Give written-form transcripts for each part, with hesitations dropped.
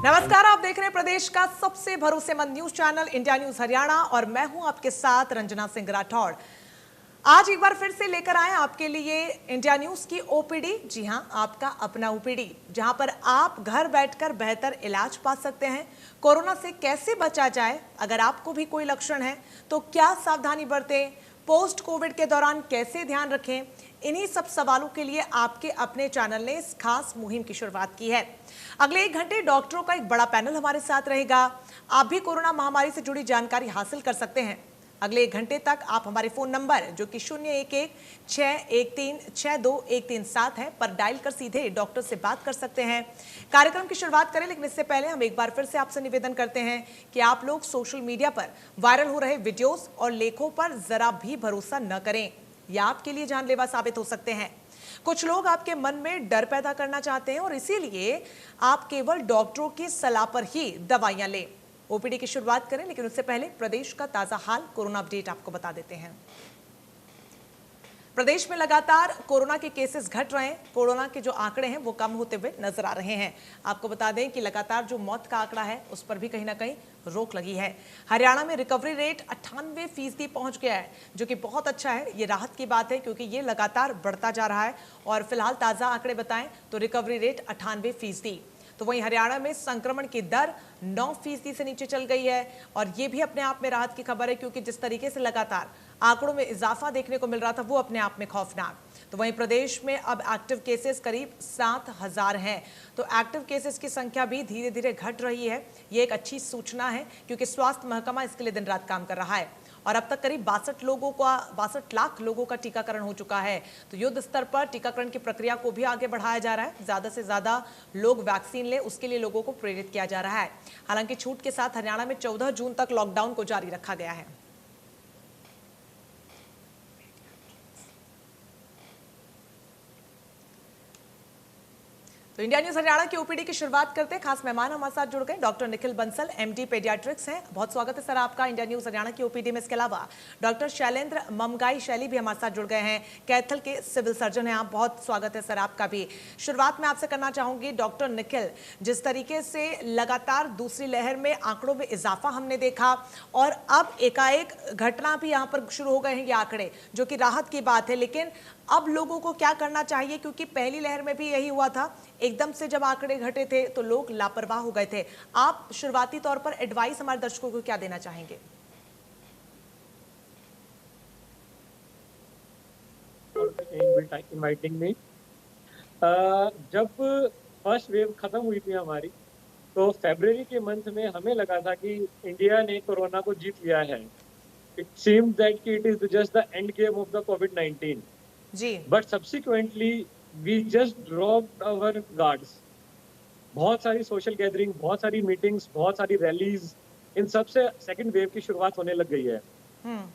नमस्कार, आप देख रहे हैं प्रदेश का सबसे भरोसेमंद news channel India news Haryana और मैं हूं आपके साथ रंजना सिंह राठौड़। आज एक बार फिर से लेकर आए आपके लिए इंडिया न्यूज की ओपीडी। जी हां, आपका अपना ओपीडी, जहां पर आप घर बैठकर बेहतर इलाज पा सकते हैं। कोरोना से कैसे बचा जाए, अगर आपको भी कोई लक्षण है तो क्या सावधानी बरतें, पोस्ट कोविड के दौरान कैसे ध्यान रखें, इन्हीं सब सवालों के लिए आपके अपने चैनल ने इस खास मुहिम की शुरुआत की है। अगले 1 घंटे डॉक्टरों का एक बड़ा पैनल हमारे साथ रहेगा। आप भी कोरोना महामारी से जुड़ी जानकारी हासिल कर सकते हैं। अगले 1 घंटे तक आप हमारे फोन नंबर जो कि 011-613-62137 है पर डायल कर सीधे डॉक्टर से बात कर सकते हैं। कार्यक्रम की शुरुआत करें, लेकिन इससे पहले हम एक बार फिर से आपसे निवेदन करते हैं कि आप लोग सोशल मीडिया पर वायरल हो रहे वीडियोस और लेखों पर जरा भी भरोसा न करें। यह आपके लिए जानलेवा साबित हो सकते हैं। कुछ लोग आपके मन में डर पैदा करना चाहते हैं और इसीलिए आप केवल डॉक्टरों की सलाह पर ही दवाइयां लें। ओपीडी की शुरुआत करें, लेकिन उससे पहले प्रदेश का ताजा हाल, कोरोना अपडेट आपको बता देते हैं। प्रदेश में लगातार कोरोना के केसेस घट रहे हैं। कोरोना के जो आंकड़े हैं वो कम होते हुए नजर आ रहे हैं। आपको बता दें कि लगातार जो मौत का आंकड़ा है उस पर भी कहीं ना कहीं रोक लगी है। हरियाणा में रिकवरी रेट 98% पहुंच गया है, जो कि बहुत अच्छा है। ये राहत की बात है क्योंकि ये लगातार बढ़ता जा रहा है और फिलहाल ताजा आंकड़े बताएं तो रिकवरी रेट 98%। तो वहीं हरियाणा में संक्रमण की दर 9% से नीचे चल गई है और ये भी अपने आप में राहत की खबर है, क्योंकि जिस तरीके से लगातार आंकड़ों में इजाफा देखने को मिल रहा था वो अपने आप में खौफनाक। तो वहीं प्रदेश में अब एक्टिव केसेस करीब 7000 हैं। तो एक्टिव केसेस की संख्या भी धीरे धीरे घट रही है। ये एक अच्छी सूचना है, क्योंकि स्वास्थ्य महकमा इसके लिए दिन रात काम कर रहा है और अब तक करीब 62 लाख लोगों का टीकाकरण हो चुका है। तो युद्ध स्तर पर टीकाकरण की प्रक्रिया को भी आगे बढ़ाया जा रहा है। ज्यादा से ज्यादा लोग वैक्सीन ले, उसके लिए लोगों को प्रेरित किया जा रहा है। हालांकि छूट के साथ हरियाणा में 14 जून तक लॉकडाउन को जारी रखा गया है। तो इंडिया न्यूज हरियाणा की ओपीडी की शुरुआत करते हैं। खास मेहमान हमारे साथ जुड़ गए, doctor Nikhil Bansal, MD paediatrics हैं। बहुत स्वागत है सर आपका इंडिया न्यूज हरियाणा की ओपीडी में। इसके अलावा डॉक्टर शैलेंद्र ममगाई शैली भी हमारे साथ जुड़ गए हैं, कैथल के सिविल सर्जन हैं आप। बहुत स्वागत है सर आपका भी। शुरुआत में आपसे करना चाहूंगी डॉक्टर निखिल, जिस तरीके से लगातार दूसरी लहर में आंकड़ों में इजाफा हमने देखा और अब एकाएक घटना भी यहाँ पर शुरू हो गए हैं ये आंकड़े, जो कि राहत की बात है, लेकिन अब लोगों को क्या करना चाहिए? क्योंकि पहली लहर में भी यही हुआ था, एकदम से जब आंकड़े घटे थे तो लोग लापरवाह हो गए थे। आप शुरुआती तौर पर एडवाइस हमारे दर्शकों को क्या देना चाहेंगे? इनवाइटिंग में जब फर्स्ट वेव खत्म हुई थी हमारी, तो फरवरी के मंथ में हमें लगा था कि इंडिया ने कोरोना को जीत लिया है। इट सीम्ड दैट कि it is just the end game of the कोविड-19 जी। But subsequently we just dropped our guards. बहुत सारी सोशल गैदरिंग, बहुत सारी मीटिंग्स, बहुत सारी रैलीज, इन सब से सेकेंड वेव की शुरुआत होने लग गई है।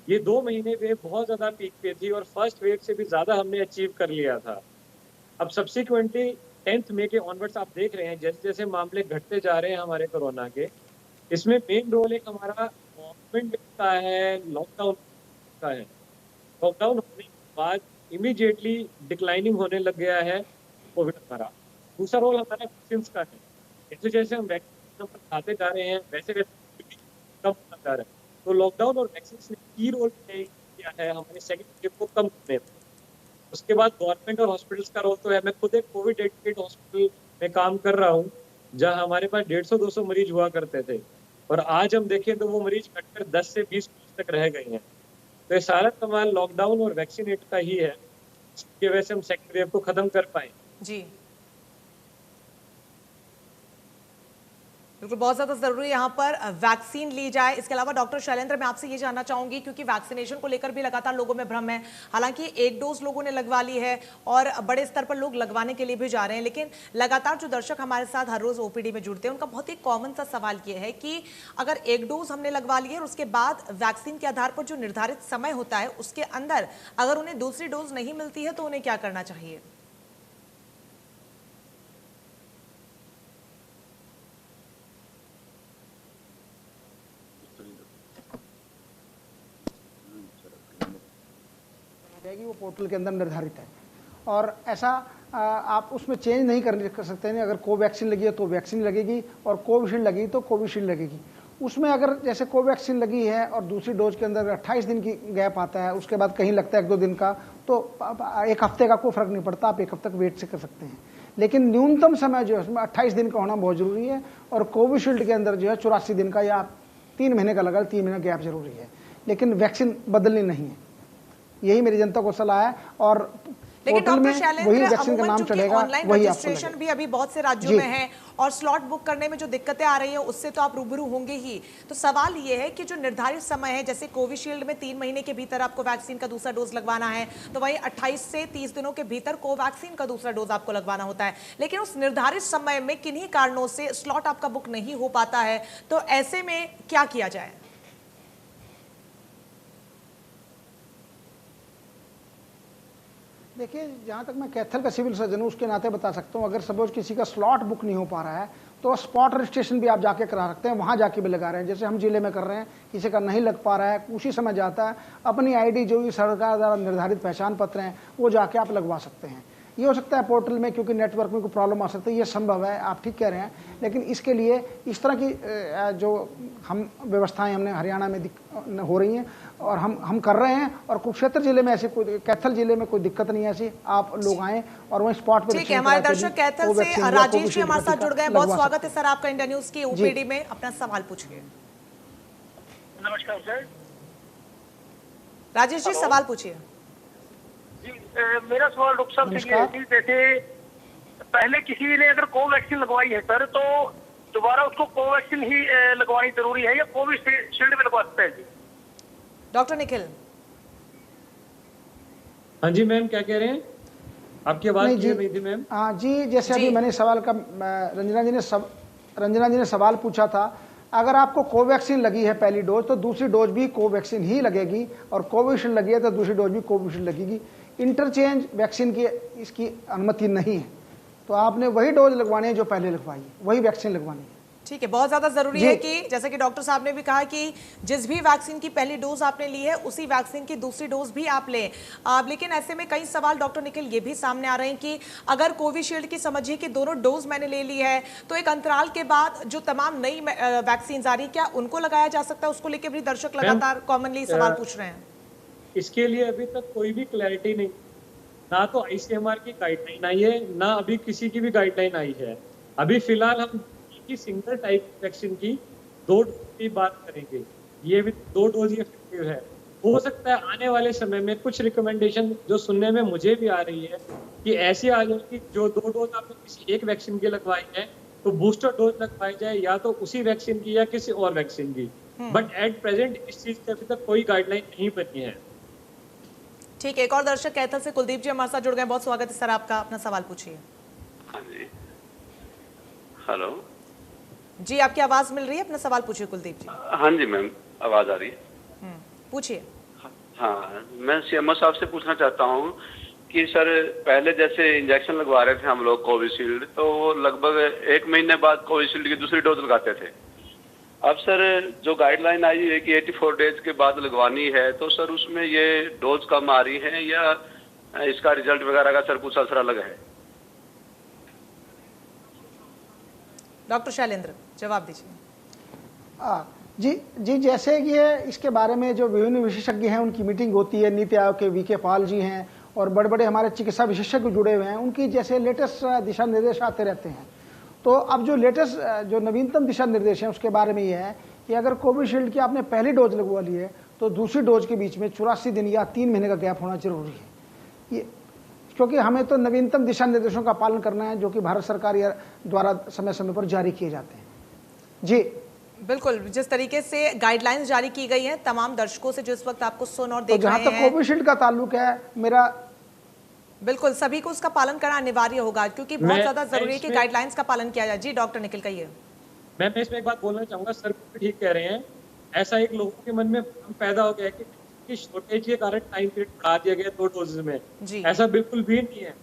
ये 2 महीने वेव बहुत ज्यादा पीक पे थी और फर्स्ट वेव से भी ज्यादा हमने अचीव कर लिया था। अब सब्सिक्वेंटली 10th मई के ऑनवर्ड्स आप देख रहे हैं जैसे जैसे मामले घटते जा रहे हैं हमारे कोरोना के, इसमें मेन रोल एक हमारा गवर्नमेंट का है, लॉकडाउन का है। लॉकडाउन होने के बाद इमीडिएटली डिक्लाइनिंग होने लग गया है कोविड हमारा। दूसरा रोल हमारा वैक्सीन का है। जैसे जैसे हम वैक्सीन नंबर खाते जा रहे हैं वैसे वैसे कम होता जा रहा है। तो लॉकडाउन और वैक्सीन ने की रोल प्ले किया है हमारे सेकेंड वेव को कम करने में। उसके बाद गवर्नमेंट और हॉस्पिटल्स का रोल तो है। मैं खुद एक कोविड डेडिकेटेड हॉस्पिटल में काम कर रहा हूँ, जहाँ हमारे पास 150-200 मरीज हुआ करते थे और आज हम देखें तो वो मरीज घटकर 10 से 20 तक रह गए हैं। तो ये सारा कमाल लॉकडाउन और वैक्सीनेट का ही है, जिसकी वजह से हम सेकेंड वेव को खत्म कर पाए। जी बिल्कुल, बहुत ज्यादा जरूरी यहाँ पर वैक्सीन ली जाए। इसके अलावा डॉक्टर शैलेंद्र, मैं आपसे ये जानना चाहूंगी, क्योंकि वैक्सीनेशन को लेकर भी लगातार लोगों में भ्रम है। हालांकि 1 डोज लोगों ने लगवा ली है और बड़े स्तर पर लोग लगवाने के लिए भी जा रहे हैं, लेकिन लगातार जो दर्शक हमारे साथ हर रोज ओपीडी में जुड़ते हैं उनका बहुत ही कॉमन सा सवाल ये है कि अगर 1 डोज हमने लगवा ली है और उसके बाद वैक्सीन के आधार पर जो निर्धारित समय होता है उसके अंदर अगर उन्हें दूसरी डोज नहीं मिलती है तो उन्हें क्या करना चाहिए? जाएगी, वो पोर्टल के अंदर निर्धारित है और ऐसा आप उसमें चेंज नहीं कर सकते हैं। अगर कोवैक्सीन लगी है तो वैक्सीन लगेगी, और कोविशील्ड लगी तो कोविशील्ड लगेगी। उसमें अगर जैसे कोवैक्सीन लगी है और दूसरी डोज के अंदर 28 दिन की गैप आता है, उसके बाद कहीं लगता है 1-2 दिन का, तो एक हफ्ते का कोई फर्क नहीं पड़ता, आप एक हफ्ते तक वेट से कर सकते हैं। लेकिन न्यूनतम समय जो है उसमें 28 दिन का होना बहुत जरूरी है, और कोविशील्ड के अंदर जो है 84 दिन का या 3 महीने का लगा 3 महीने गैप जरूरी है, लेकिन वैक्सीन बदलनी नहीं है। यही मेरी जनता को सलाह है। और लेकिन डॉक्टर शैलेंद्र, वैक्सीन का नाम चढ़ेगा, ऑनलाइन वही रजिस्ट्रेशन भी अभी बहुत से राज्यों में है, और स्लॉट बुक करने में जो दिक्कतें आ रही है उससे तो आप रूबरू होंगे ही। तो सवाल ये है कि जो निर्धारित समय है, जैसे कोविशील्ड में 3 महीने के भीतर आपको वैक्सीन का दूसरा डोज लगवाना है, तो वही 28 से 30 दिनों के भीतर कोवैक्सीन का दूसरा डोज आपको लगवाना होता है। लेकिन उस निर्धारित समय में किन्हीं कारणों से स्लॉट आपका बुक नहीं हो पाता है, तो ऐसे में क्या किया जाए? देखिए, जहाँ तक मैं कैथल का सिविल सर्जन हूँ उसके नाते बता सकता हूँ, अगर सपोज किसी का स्लॉट बुक नहीं हो पा रहा है तो स्पॉट रजिस्ट्रेशन भी आप जाके करा सकते हैं, वहाँ जाके भी लगा रहे हैं। जैसे हम जिले में कर रहे हैं, किसी का नहीं लग पा रहा है, उसी समय जाता है, अपनी आईडी जो भी सरकार द्वारा निर्धारित पहचान पत्र हैं वो जाके आप लगवा सकते हैं। ये हो सकता है पोर्टल में, क्योंकि नेटवर्क में कोई प्रॉब्लम आ सकती है, ये संभव है, आप ठीक कह रहे हैं। लेकिन इसके लिए इस तरह की जो हम व्यवस्थाएं हमने हरियाणा में हो रही हैं और हम कर रहे हैं, और कुरुक्षेत्र जिले में ऐसे कोई, कैथल जिले में कोई दिक्कत नहीं है ऐसी। आप लोग आए और वहीं स्पॉट पर। ठीक है, हमारे दर्शक कैथल से राजेश जी हमारे साथ जुड़ गए। बहुत स्वागत है सर आपका इंडिया न्यूज की ओपीडी में। अपना सवाल पूछिए। नमस्कार सर। राजेश जी, सवाल पूछिए। जी, मेरा सवाल डॉक्टर साहब से ये है कि जैसे पहले किसी ने अगर कोवैक्सीन लगवाई है सर, तो दोबारा उसको कोवैक्सीन ही लगवानी जरूरी है या कोविशील्ड में लगवा सकते हैं? जी डॉक्टर निखिल। हाँ जी मैम, क्या कह रहे हैं? आपकी आवाज क्लियर नहीं थी मैम। हाँ जी, जैसे अभी मैंने सवाल का रंजना जी ने सवाल पूछा था, अगर आपको कोवैक्सीन लगी है पहली डोज तो दूसरी डोज भी कोवैक्सीन ही लगेगी, और कोविशील्ड लगी है तो दूसरी डोज भी कोविशील्ड लगेगी। इंटरचेंज वैक्सीन की इसकी अनुमति नहीं है, तो आपने वही डोज लगवानी है जो पहले लगवाई है, वही वैक्सीन लगवानी है। ठीक है, बहुत ज्यादा जरूरी है कि जैसे कि डॉक्टर साहब ने भी कहा कि जिस भी वैक्सीन की पहली डोज आपने ली है उसी वैक्सीन की दूसरी डोज भी आप लें। लेकिन ऐसे में कई सवाल डॉक्टर निखिल ये भी सामने आ रहे हैं कि अगर कोविशील्ड की समझिए कि दोनों डोज मैंने ले ली है, तो एक अंतराल के बाद जो तमाम नई वैक्सीन आ रही, क्या उनको लगाया जा सकता है? उसको लेकर भी दर्शक लगातार कॉमनली सवाल पूछ रहे हैं। इसके लिए अभी तक कोई भी क्लैरिटी नहीं, ना तो ICMR की गाइडलाइन आई है, ना अभी किसी की भी गाइडलाइन आई है। अभी फिलहाल हम की सिंगल टाइप वैक्सीन की 2 डोज की बात करेंगे। ये भी 2 डोज ही इफेक्टिव है। हो सकता है आने वाले समय में कुछ रिकमेंडेशन जो सुनने में मुझे भी आ रही है कि ऐसी आ जाए कि जो 2 डोज आपने किसी एक वैक्सीन की लगवाई है तो बूस्टर डोज लगवाई जाए, या तो उसी वैक्सीन की या किसी और वैक्सीन की। बट एट प्रेजेंट इस चीज की अभी तक कोई गाइडलाइन नहीं बनी है। ठीक है, एक और दर्शक कैथल से कुलदीप जी हमारे साथ जुड़ गए। बहुत स्वागत है सर आपका, अपना सवाल पूछिए। हाँ जी, हेलो जी, आपकी आवाज मिल रही है, अपना सवाल पूछिए कुलदीप जी। हाँ जी मैम, आवाज आ रही है? पूछिए। हाँ, मैं CMO साहब से पूछना चाहता हूँ कि सर पहले जैसे इंजेक्शन लगवा रहे थे हम लोग कोविशील्ड, तो लगभग 1 महीने बाद कोविशील्ड की दूसरी डोज लगाते थे। अब सर जो गाइडलाइन आई है कि 84 डेज के बाद लगवानी है, तो सर उसमें ये डोज कम आ रही है या इसका रिजल्ट वगैरह का सर कुछ असर अलग है? डॉक्टर शैलेंद्र, जवाब दीजिए। जी, जैसे कि इसके बारे में जो विभिन्न विशेषज्ञ हैं उनकी मीटिंग होती है, नीति आयोग के VK पाल जी हैं और बड़े बड़े हमारे चिकित्सा विशेषज्ञ जुड़े हुए हैं, उनकी जैसे लेटेस्ट दिशा निर्देश आते रहते हैं। तो अब जो लेटेस्ट जो नवीनतम दिशा निर्देश हैं उसके बारे में ये है कि अगर कोविशील्ड की आपने पहली डोज लगवा ली है तो दूसरी डोज के बीच में 84 दिन या 3 महीने का गैप होना जरूरी है। ये क्योंकि हमें तो नवीनतम दिशा निर्देशों का पालन करना है जो कि भारत सरकार द्वारा समय समय पर जारी किए जाते हैं। जी बिल्कुल, जिस तरीके से गाइडलाइंस जारी की गई हैं तमाम दर्शकों से जो इस वक्त आपको सुन और देख रहे हैं, जहां तक कोविशील्ड का ताल्लुक है, मेरा बिल्कुल सभी को उसका पालन करना अनिवार्य होगा, क्योंकि बहुत ज्यादा जरूरी है कि गाइडलाइंस का पालन किया जाए। जी डॉक्टर निखिल, कहिए। मैं इसमें एक बात बोलना चाहूंगा, सर ठीक कह रहे हैं। ऐसा एक लोगों के मन में पैदा हो गया कि शॉर्टेज के कारण टाइम पीरियड बढ़ा दिया गया 2 डोजेज में। ऐसा बिल्कुल भी नहीं है।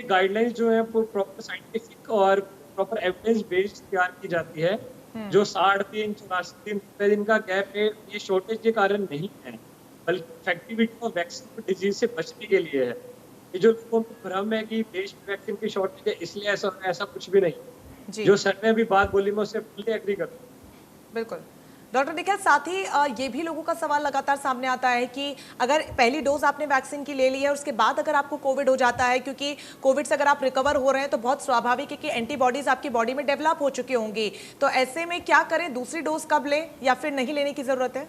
गाइडलाइंस जो है प्रॉपर साइंटिफिक और प्रॉपर एविडेंस बेस्ड तैयार की जाती है। जो 83-84 दिन का गैप है, ये शॉर्टेज के कारण नहीं है, बल्कि इफेक्टिविटी ऑफ वैक्सीन डिजीज से बचने के लिए है। ये जो लोगों को भ्रम है कि देश में वैक्सीन की शॉर्टेज है इसलिए ऐसा हो रहा है, ऐसा कुछ भी नहीं। जी जो सर ने अभी बात बोली मैं उससे फुल्ली एग्री करता हूँ। बिल्कुल। डॉक्टर निखिल, साथ ही ये भी लोगों का सवाल लगातार सामने आता है कि अगर पहली डोज आपने वैक्सीन की ले ली है और उसके बाद अगर आपको कोविड हो जाता है, क्योंकि कोविड से अगर आप रिकवर हो रहे हैं तो बहुत स्वाभाविक है कि एंटीबॉडीज आपकी बॉडी में डेवलप हो चुकी होंगी, तो ऐसे में क्या करें? दूसरी डोज कब लें या फिर नहीं लेने की जरूरत है?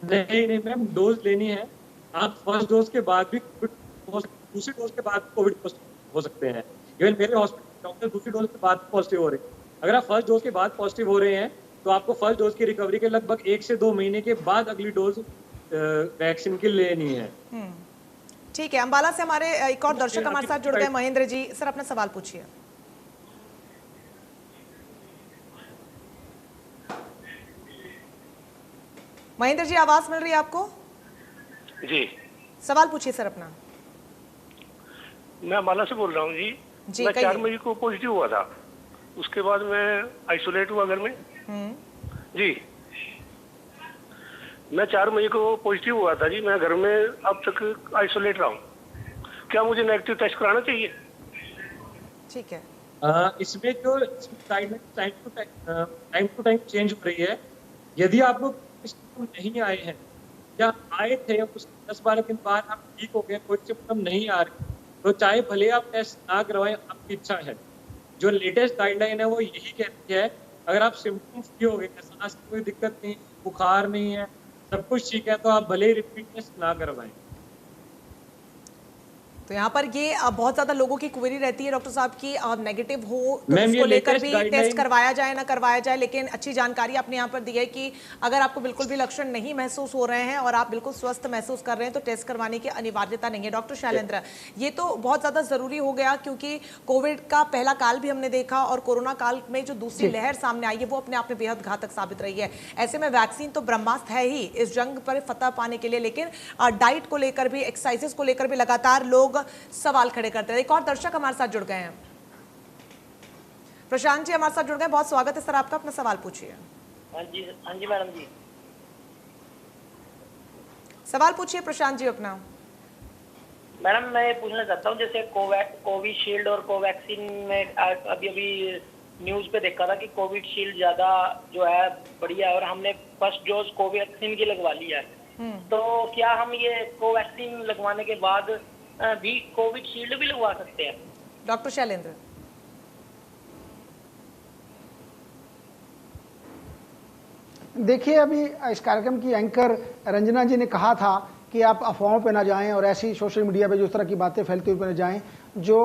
नहीं नहीं मैम, डोज लेनी है। आप फर्स्ट डोज के बाद भी दूसरी डोज के बाद कोविड हो सकते हैं। इवन मेरे हॉस्पिटल डॉक्टर दूसरी डोज के बाद पॉजिटिव हो रहे हैं। अगर आप फर्स्ट डोज के बाद पॉजिटिव हो रहे हैं तो आपको फर्स्ट डोज की रिकवरी के लगभग 1 से 2 महीने के बाद अगली डोज वैक्सीन की लेनी है। ठीक है। अंबाला से हमारे एक और दर्शक हमारे साथ जुड़ गए, महेंद्र जी। सर, अपना सवाल पूछिए। महेंद्र जी, आवाज मिल रही है आपको? जी, सवाल पूछिए सर अपना। मैं अम्बाला से बोल रहा हूँ जी। जी, मैं कहिए। 4 मई को पॉजिटिव हुआ था, उसके बाद मैं आइसोलेट हुआ घर में। जी, मैं 4 मई को पॉजिटिव हुआ था जी, मैं घर में अब तक आइसोलेट रहा हूँ। क्या मुझे नेगेटिव टेस्ट कराना चाहिए? ठीक है। इसमें जो टाइम टू टाइम चेंज हो रही है। यदि आपको सिम्टम नहीं आए हैं या आए थे उस 10-12 दिन बाद आप ठीक हो गए, कोई सिम्टम नहीं आ रहे, तो चाहे भले आप टेस्ट ना करवाएं, आपकी इच्छा है। जो लेटेस्ट गाइडलाइन है वो यही कहती है, अगर आप सिम्टम फ्री हो गए, सांस की कोई दिक्कत नहीं, बुखार नहीं है, सब कुछ ठीक है, तो आप भले ही रिपीट टेस्ट ना करवाएं। तो यहाँ पर ये बहुत ज्यादा लोगों की क्वेरी रहती है डॉक्टर साहब की, नेगेटिव हो तो मैम, उसको ये लेकर latest भी guideline- टेस्ट करवाया जाए ना करवाया जाए, लेकिन अच्छी जानकारी आपने यहाँ पर दी है कि अगर आपको बिल्कुल भी लक्षण नहीं महसूस हो रहे हैं और आप बिल्कुल स्वस्थ महसूस कर रहे हैं तो टेस्ट करवाने की अनिवार्यता नहीं है। डॉक्टर शैलेंद्र, ये तो बहुत ज्यादा जरूरी हो गया, क्योंकि कोविड का पहला काल भी हमने देखा और कोरोना काल में जो दूसरी लहर सामने आई है वो अपने आप में बेहद घातक साबित रही है। ऐसे में वैक्सीन तो ब्रह्मास्त्र है ही इस जंग पर फतह पाने के लिए, लेकिन डाइट को लेकर भी, एक्सरसाइजेस को लेकर भी लगातार लोग सवाल खड़े करते हैं। एक और दर्शक हमारे साथ जुड़ गए हैं, प्रशांत जी हमारे साथ जुड़ गए, बहुत स्वागत है सर आपका, अपना सवाल पूछिए। हाँ जी मैडम जी। सवाल पूछिए प्रशांत जी अपना। मैडम, मैं पूछना चाहता हूँ, जैसे कोविशील्ड और कोवैक्सीन में अभी न्यूज पे देखा था कि कोविशील्ड ज्यादा जो है बढ़िया है और हमने फर्स्ट डोज कोवैक्सीन की लगवा लिया है, तो क्या हम ये कोवैक्सीन लगवाने के बाद भी कोविशील्ड भी लगवा सकते हैं? डॉक्टर शैलेंद्र। देखिए, अभी इस कार्यक्रम की एंकर रंजना जी ने कहा था कि आप अफवाहों पे ना जाएं और ऐसी सोशल मीडिया पे जो इस तरह की बातें फैलती हुई पे ना जाएं, जो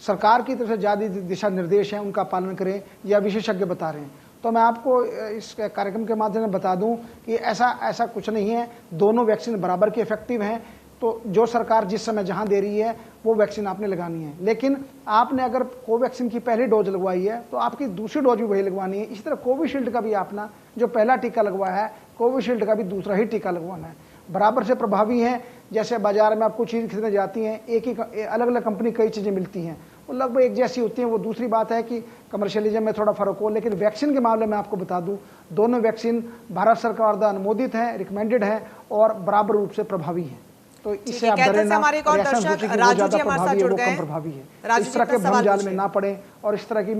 सरकार की तरफ से जारी दिशा निर्देश हैं उनका पालन करें या विशेषज्ञ बता रहे हैं। तो मैं आपको इस कार्यक्रम के माध्यम से बता दूं कि ऐसा कुछ नहीं है, दोनों वैक्सीन बराबर की इफेक्टिव हैं। तो जो सरकार जिस समय जहां दे रही है वो वैक्सीन आपने लगानी है, लेकिन आपने अगर कोवैक्सीन की पहली डोज लगवाई है तो आपकी दूसरी डोज भी वही लगवानी है। इसी तरह कोविशील्ड का भी आपना जो पहला टीका लगवाया है, कोविशील्ड का भी दूसरा ही टीका लगवाना है। बराबर से प्रभावी है। जैसे बाजार में आप कुछ चीज़ खरीदने जाती हैं, एक ही अलग अलग कंपनी कई चीज़ें मिलती हैं, वो लगभग एक जैसी होती हैं। वो दूसरी बात है कि कमर्शियलिज्म में थोड़ा फर्क हो, लेकिन वैक्सीन के मामले में आपको बता दूं, दोनों वैक्सीन भारत सरकार द्वारा अनुमोदित है, रिकमेंडेड है और बराबर रूप से प्रभावी है। तो इससे आप डरे ना, हमारे एक और दर्शक राजू जी हमारे साथ जुड़ गए हैं, प्रभावी है। राजू इस तरह के भ्रमजाल में ना पड़े और इस तरह की।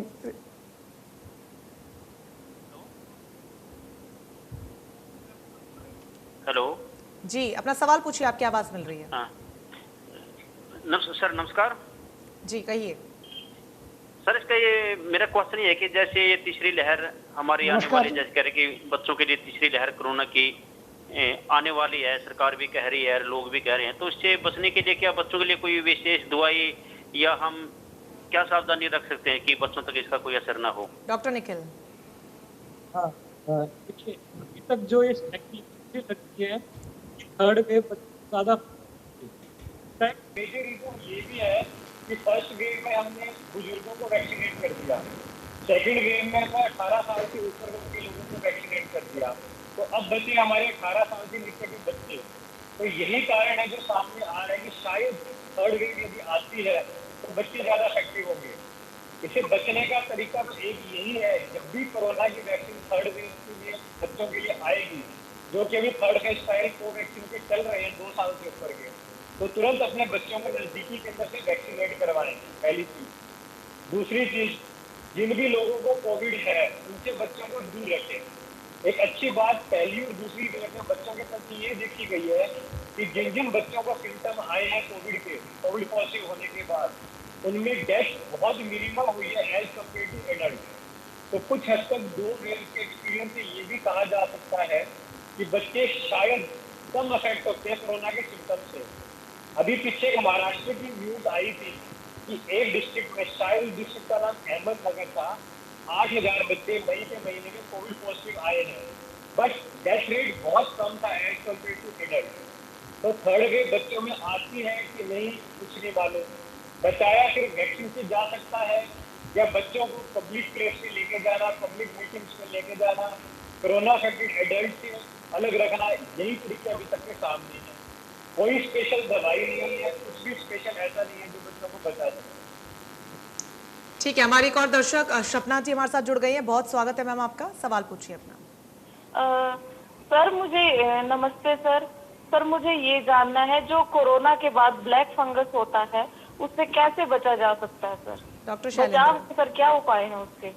हेलो जी, अपना सवाल पूछिए, आपकी आवाज मिल रही है। हाँ सर, नमस्कार जी, कहिए सर। इसका ये मेरा क्वेश्चन ये है कि जैसे ये तीसरी लहर हमारी आने वाली, जैसे कह रहे कि बच्चों के लिए तीसरी लहर कोरोना की आने वाली है, सरकार भी कह रही है, लोग भी कह रहे हैं, तो इससे बचने के लिए क्या बच्चों के लिए कोई विशेष दवाई या हम क्या सावधानी रख सकते हैं कि बच्चों तक इसका कोई असर ना हो? डॉक्टर निखिल। हाँ, देखिए अभी तक जो ये लगती है थर्ड वेव ज्यादा, मेजर रीजन ये भी है कि फर्स्ट वेव में हमने बुजुर्गों को वैक्सीनेट कर दिया, सेकंड वेव में 18 साल से ऊपर के लोगों को वैक्सीनेट कर दिया, तो अब बचे हमारे 18 साल से नीचे के बच्चे। तो यही कारण है जो सामने आ रहा है कि शायद थर्ड वेव यदि आती है तो बच्चे ज्यादा इफेक्टिव होंगे। इसे बचने का तरीका तो एक यही है, जब भी कोरोना की वैक्सीन थर्ड वेव के लिए बच्चों के लिए आएगी जो कि अभी थर्ड फेज ट्रायल कोवैक्सीन के चल रहे हैं 2 साल से ऊपर के, तो तुरंत अपने बच्चों को नजदीकी केंद्र से वैक्सीनेट करवाएं, पहली चीज। दूसरी चीज, जिन भी लोगों को कोविड है उनसे बच्चों को दूर रखें। एक अच्छी बात पहली और दूसरी तरफ बच्चों के प्रति ये देखी गई है कि जिन जिन बच्चों को सिम्टम आए हैं कोविड के, कोविड पॉजिटिव होने के बाद, उनमें डेथ बहुत मिनिमम हुई है एज कम्पेयर टू एडल्ट। तो कुछ हद तक 2 वेव के एक्सपीरियंस से ये भी कहा जा सकता है कि बच्चे शायद कम अफेक्ट होते हैं कोरोना के सिम्टम से। अभी पीछे महाराष्ट्र की न्यूज आई थी कि एक डिस्ट्रिक्ट में, शायद डिस्ट्रिक्ट का नाम अहमदनगर था, 8000 बच्चे मई के महीने में कोविड पॉजिटिव आए हैं, बट डेथ रेट बहुत कम था एज कम्पेयर टू एडल्ट। तो थर्ड वेव बच्चों में आती है कि नहीं, कुछ नहीं मालूम। बचाया सिर्फ वैक्सीन से जा सकता है या बच्चों को पब्लिक प्लेस में लेके जाना, पब्लिक मीटिंग्स में लेके जाना, कोरोना अफेक्टेड एडल्ट से अलग रखना, यही तरीके अभी तक के सामने है। कोई स्पेशल दवाई नहीं है, कुछ भी स्पेशल ऐसा नहीं है जो बच्चों को बचा सके। ठीक है, हमारी एक और दर्शक सपना जी हमारे साथ जुड़ गई है। बहुत स्वागत है मैम आपका, सवाल पूछिए अपना। सर मुझे नमस्ते सर। सर मुझे ये जानना है, जो कोरोना के बाद ब्लैक फंगस होता है उससे कैसे बचा जा सकता है सर? डॉक्टर बचाव सर क्या उपाय हैं उसके?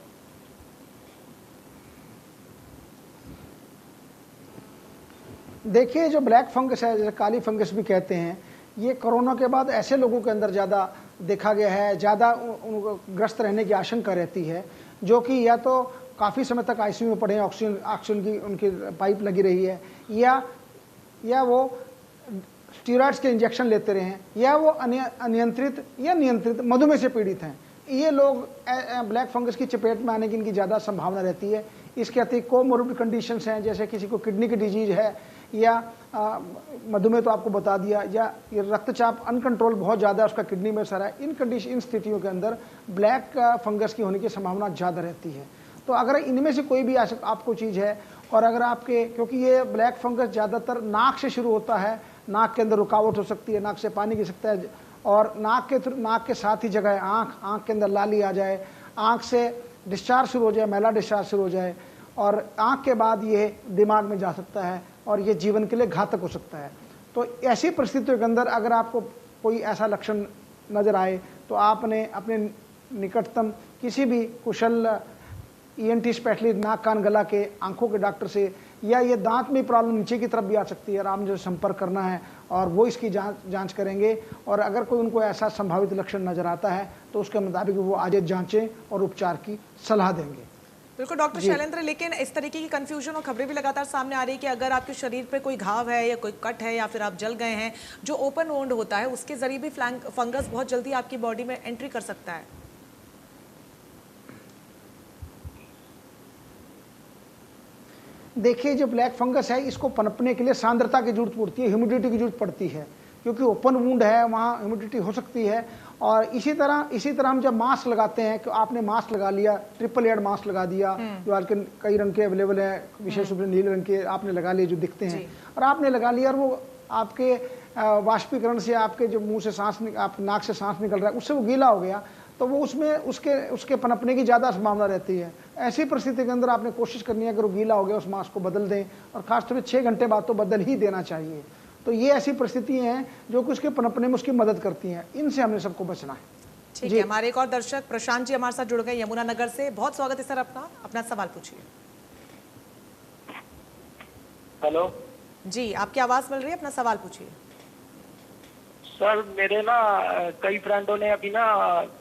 देखिए, जो ब्लैक फंगस है, जैसे काली फंगस भी कहते हैं, ये कोरोना के बाद ऐसे लोगों के अंदर ज़्यादा देखा गया है, ज़्यादा उनको ग्रस्त रहने की आशंका रहती है, जो कि या तो काफ़ी समय तक आईसीयू में पड़े हैं, ऑक्सीजन की उनकी पाइप लगी रही है, या वो स्टीरॉइड्स के इंजेक्शन लेते रहे हैं, या वो अनियंत्रित या नियंत्रित मधुमेह से पीड़ित हैं। ये लोग ब्लैक फंगस की चपेट में आने की इनकी ज़्यादा संभावना रहती है। इसके अतिरिक्त कोमोर्बिड कंडीशंस हैं, जैसे किसी को किडनी की डिजीज है या मधुमेह तो आपको बता दिया, या ये रक्तचाप अनकंट्रोल बहुत ज़्यादा है, उसका किडनी में असर है। इन स्थितियों के अंदर ब्लैक फंगस की होने की संभावना ज़्यादा रहती है। तो अगर इनमें से कोई भी आपको चीज़ है, और अगर आपके, क्योंकि ये ब्लैक फंगस ज़्यादातर नाक से शुरू होता है, नाक के अंदर रुकावट हो सकती है, नाक से पानी गिर सकता है, और नाक के साथ ही जगह आँख के अंदर लाली आ जाए, आँख से डिस्चार्ज शुरू हो जाए, मैला डिस्चार्ज शुरू हो जाए, और आँख के बाद ये दिमाग में जा सकता है और ये जीवन के लिए घातक हो सकता है। तो ऐसी परिस्थितियों के अंदर अगर आपको कोई ऐसा लक्षण नज़र आए तो आपने अपने निकटतम किसी भी कुशल ENT स्पेशलिस्ट, नाक कान गला के आंखों के डॉक्टर से, या ये दांत में प्रॉब्लम नीचे की तरफ भी आ सकती है, आराम से संपर्क करना है और वो इसकी जांच करेंगे, और अगर कोई उनको ऐसा संभावित लक्षण नज़र आता है तो उसके मुताबिक वो आगे जांचें और उपचार की सलाह देंगे। बिल्कुल डॉक्टर शैलेंद्र, लेकिन इस तरीके की कंफ्यूजन और खबरें भी लगातार सामने आ रही है कि अगर आपके शरीर पे कोई घाव है या कोई कट है या फिर आप जल गए हैं, जो ओपन वुंड होता है उसके जरिए भी फंगस बहुत जल्दी आपकी बॉडी में एंट्री कर सकता है। देखिए, जो ब्लैक फंगस है, इसको पनपने के लिए सांद्रता की जरूरत पड़ती है, ह्यूमिडिटी की जरूरत पड़ती है, क्योंकि ओपन वुंड है, वहाँ ह्यूमिडिटी हो सकती है। और इसी तरह हम जब मास्क लगाते हैं, कि आपने मास्क लगा लिया, ट्रिपल लेयर मास्क लगा दिया, जो आजकल कई रंग के अवेलेबल है, विशेष रूप से नीले रंग के आपने लगा लिए जो दिखते हैं, और आपने लगा लिया, और वो आपके वाष्पीकरण से आपके जो मुंह से सांस, आप नाक से सांस निकल रहा है, उससे वो गीला हो गया, तो वो उसमें उसके पनपने की ज़्यादा संभावना रहती है। ऐसी परिस्थिति के अंदर आपने कोशिश करनी है, अगर वो गीला हो गया उस मास्क को बदल दें, और खासतौर पर 6 घंटे बाद तो बदल ही देना चाहिए। तो ये ऐसी परिस्थिति हैं जो कि उसके पनपने में उसकी मदद करती हैं, इनसे हमें सबको बचना है। ठीक है, हमारे एक और दर्शक प्रशांत जी हमारे साथ जुड़ गए यमुना नगर से। बहुत स्वागत है सर आपका, अपना सवाल पूछिए। हेलो जी, आपकी आवाज मिल रही है, अपना सवाल पूछिए। सर मेरे ना कई फ्रेंडों ने अभी ना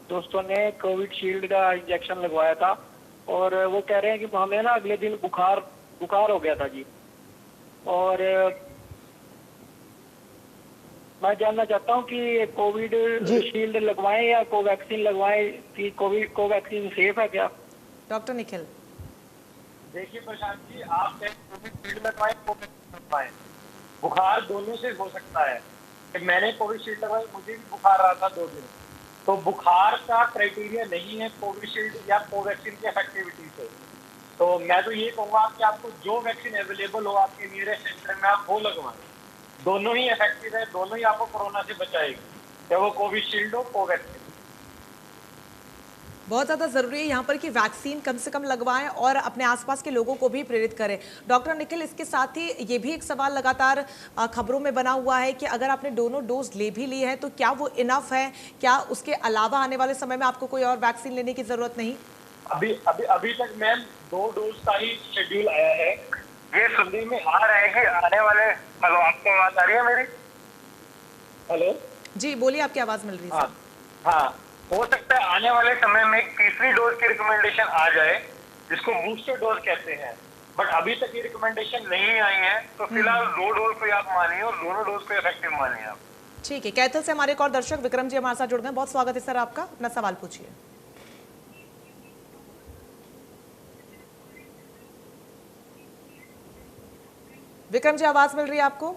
दोस्तों ने कोविड शील्ड का इंजेक्शन लगवाया था, और वो कह रहे हैं कि हमें ना अगले दिन बुखार हो गया था जी। और मैं जानना चाहता हूँ कि कोविड शील्ड लगवाएं या कोवैक्सीन लगवाएं, कि कोवैक्सीन सेफ है क्या? डॉक्टर निखिल। देखिए प्रशांत जी, आप कोविड शील्ड लगवाएं, कोवैक्सीन लगवाएं, बुखार दोनों से हो सकता है। मैंने कोविड शील्ड लगवाई, मुझे भी बुखार रहा था 2 दिन, तो बुखार का क्राइटेरिया नहीं है कोविड शील्ड या कोवैक्सीन की इफेक्टिविटी से। तो मैं तो ये कहूँगा कि आपको जो वैक्सीन अवेलेबल हो आपके नियरेस्ट सेंटर में, आप वो लगवाएं। दोनों ही इफेक्टिव है, दोनों ही आपको कोरोना से बचाएगी, चाहे वो कोविड शील्ड हो, कोवैक्सीन। बहुत ज़्यादा ज़रूरी है यहाँ पर कि वैक्सीन कम से कम लगवाएं और अपने आसपास के लोगों को भी प्रेरित करें। डॉक्टर निखिल, इसके साथ ही ये भी एक सवाल लगातार खबरों में बना हुआ है कि अगर आपने दोनों डोज ले भी ली है तो क्या वो इनफ है? क्या उसके अलावा आने वाले समय में आपको कोई और वैक्सीन लेने की ज़रूरत नहीं? अभी तक मैम 2 डोज का ही शेड्यूल आया है। ये सुनने में आ रहा है कि आने वाले, हेलो आपको आवाज आ रही है मेरी? हेलो जी बोलिए, आपकी आवाज़ मिल रही है। हाँ, हो सकता है आने वाले समय में एक तीसरी डोज की रिकमेंडेशन आ जाए जिसको बूस्टर डोज कहते हैं, बट अभी तक ये रिकमेंडेशन नहीं आई है। तो फिलहाल 2 डोज को आप मानिए और दोनों डोज को इफेक्टिव मानिए आप। ठीक है, कैथल से हमारे एक और दर्शक विक्रम जी हमारे साथ जुड़ गए। बहुत स्वागत है सर आपका, अपना सवाल पूछिए। विक्रम जी, आवाज मिल रही है आपको?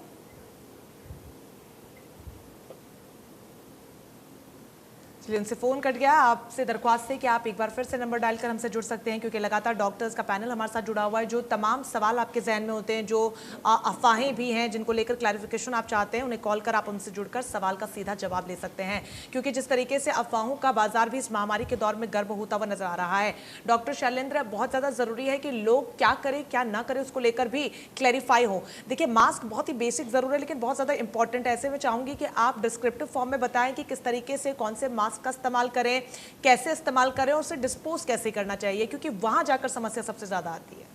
चलिए, उनसे फोन कट गया। आपसे दरख्वास्त है कि आप एक बार फिर से नंबर डायल कर हमसे जुड़ सकते हैं, क्योंकि लगातार डॉक्टर्स का पैनल हमारे साथ जुड़ा हुआ है। जो तमाम सवाल आपके जहन में होते हैं, जो अफवाहें भी हैं जिनको लेकर क्लैरिफिकेशन आप चाहते हैं, उन्हें कॉल कर आप उनसे जुड़कर सवाल का सीधा जवाब ले सकते हैं। क्योंकि जिस तरीके से अफवाहों का बाजार भी इस महामारी के दौर में गर्म होता हुआ नजर आ रहा है, डॉक्टर शैलेंद्र, बहुत ज़्यादा ज़रूरी है कि लोग क्या करें क्या ना करें उसको लेकर भी क्लैरिफाई हो। देखिए, मास्क बहुत ही बेसिक ज़रूर है, लेकिन बहुत ज़्यादा इंपॉर्टेंट है। ऐसे में चाहूँगी कि आप डिस्क्रिप्टिव फॉर्म में बताएं कि किस तरीके से कौन से मास्क का इस्तेमाल करें, कैसे इस्तेमाल करें और उसे डिस्पोज कैसे करना चाहिए, क्योंकि वहां जाकर समस्या सबसे ज्यादा आती है।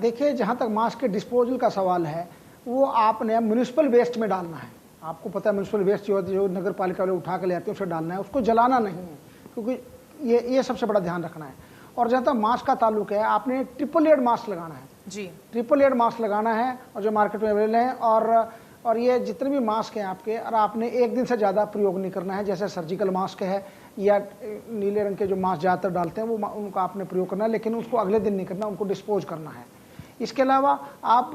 देखिए, जहां तक मास्क के डिस्पोजल का सवाल है, वो आपने म्युनिसिपल वेस्ट में डालना है। आपको पता है म्युनिसिपल वेस्ट जो नगर पालिका वाले उठा के ले आते हैं उसे डालना है, उसको जलाना नहीं है, क्योंकि ये सबसे बड़ा ध्यान रखना है। और जहाँ तक मास्क का ताल्लुक है, आपने ट्रिपल लेयर मास्क लगाना है जी, ट्रिपल लेयर मास्क लगाना है, और जो मार्केट में अवेलेबल हैं। और ये जितने भी मास्क हैं आपके, और आपने एक दिन से ज़्यादा प्रयोग नहीं करना है। जैसे सर्जिकल मास्क है या नीले रंग के जो मास्क ज़्यादातर डालते हैं, वो उनका आपने प्रयोग करना है, लेकिन उसको अगले दिन नहीं करना, उनको डिस्पोज करना है। इसके अलावा आप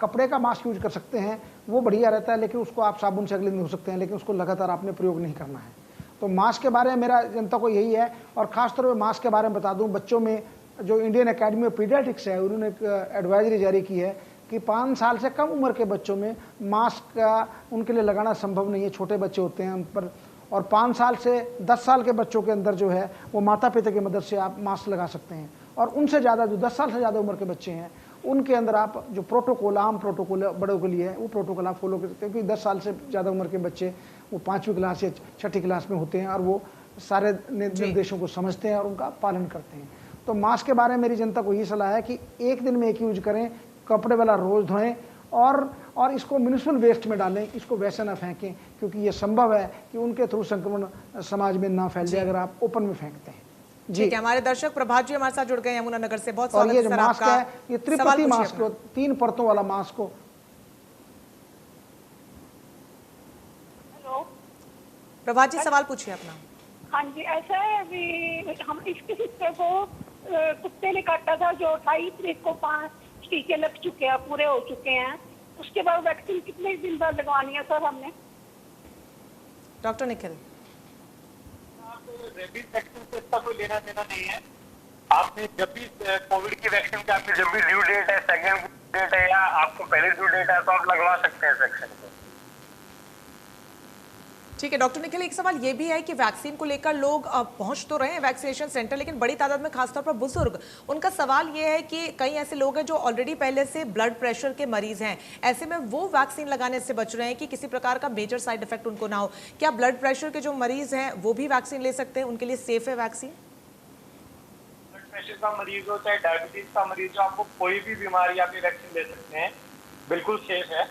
कपड़े का मास्क यूज कर सकते हैं, वो बढ़िया रहता है, लेकिन उसको आप साबुन से अगले दिन धो सकते हैं, लेकिन उसको लगातार आपने प्रयोग नहीं करना है। तो मास्क के बारे में मेरा जनता को यही है। और ख़ासतौर पर मास्क के बारे में बता दूँ, बच्चों में जो इंडियन एकेडमी ऑफ पीडियाट्रिक्स है, उन्होंने एक एडवाइजरी जारी की है कि 5 साल से कम उम्र के बच्चों में मास्क का उनके लिए लगाना संभव नहीं है। छोटे बच्चे होते हैं उन पर, और 5 साल से 10 साल के बच्चों के अंदर जो है वो माता पिता की मदद से आप मास्क लगा सकते हैं। और उनसे ज़्यादा जो 10 साल से ज़्यादा उम्र के बच्चे हैं, उनके अंदर आप जो प्रोटोकॉल, आम प्रोटोकॉल बड़ों के लिए है, वो प्रोटोकॉल आप फॉलो कर सकते हैं। क्योंकि 10 साल से ज़्यादा उम्र के बच्चे वो 5वीं क्लास या 6ठी क्लास में होते हैं, और वो सारे निर्देशों को समझते हैं और उनका पालन करते हैं। तो मास्क के बारे में मेरी जनता को यही सलाह है कि एक दिन में एक यूज करें, कपड़े वाला रोज धोएं, और इसको म्युनिसिपल वेस्ट में डालें, इसको वैसे ना फेंकें, क्योंकि ये संभव है कि उनके थ्रू संक्रमण समाज में ना फैल जाए अगर आप ओपन में फेंकते हैं। जी, ठीक है, हमारे दर्शक प्रभात जी हमारे साथ जुड़ गए यमुनानगर से। बहुत और स्वागत ये है जो सर मास्क आपका। है, ये त्रिपति मास्क, 3 परतों वाला मास्क को। हेलो प्रभात जी, सवाल पूछिए अपना। हाँ जी, ऐसा है अभी हम इसके सिस्टर को कुत्ते ने काटा था, जो 28 तारीख को 5 टीके लग चुके हैं, पूरे हो चुके हैं। उसके बाद वैक्सीन कितने दिन बाद लगवानी है सर हमने? डॉक्टर निखिल, रेबीज वैक्सीन से इसका कोई लेना देना नहीं है। आपने जब भी कोविड की वैक्सीन की आपकी जब भी ड्यू डेट है, सेकेंड डेट है, या आपको पहले ड्यू डेट है, तो आप लगवा सकते हैं वैक्सीन को। ठीक है डॉक्टर निखिल, एक सवाल ये भी है कि वैक्सीन को लेकर लोग पहुंच तो रहे हैं वैक्सीनेशन सेंटर, लेकिन बड़ी तादाद में खासतौर पर बुजुर्ग, उनका सवाल ये है कि कई ऐसे लोग हैं जो ऑलरेडी पहले से ब्लड प्रेशर के मरीज हैं, ऐसे में वो वैक्सीन लगाने से बच रहे हैं कि किसी प्रकार का मेजर साइड इफेक्ट उनको ना हो। क्या ब्लड प्रेशर के जो मरीज हैं वो भी वैक्सीन ले सकते हैं? उनके लिए सेफ है वैक्सीन? ब्लड प्रेशर का मरीज हो चाहे डायबिटीज का मरीज हो, आपको कोई भी बीमारी आप ये वैक्सीन ले सकते हैं, बिल्कुल सेफ है।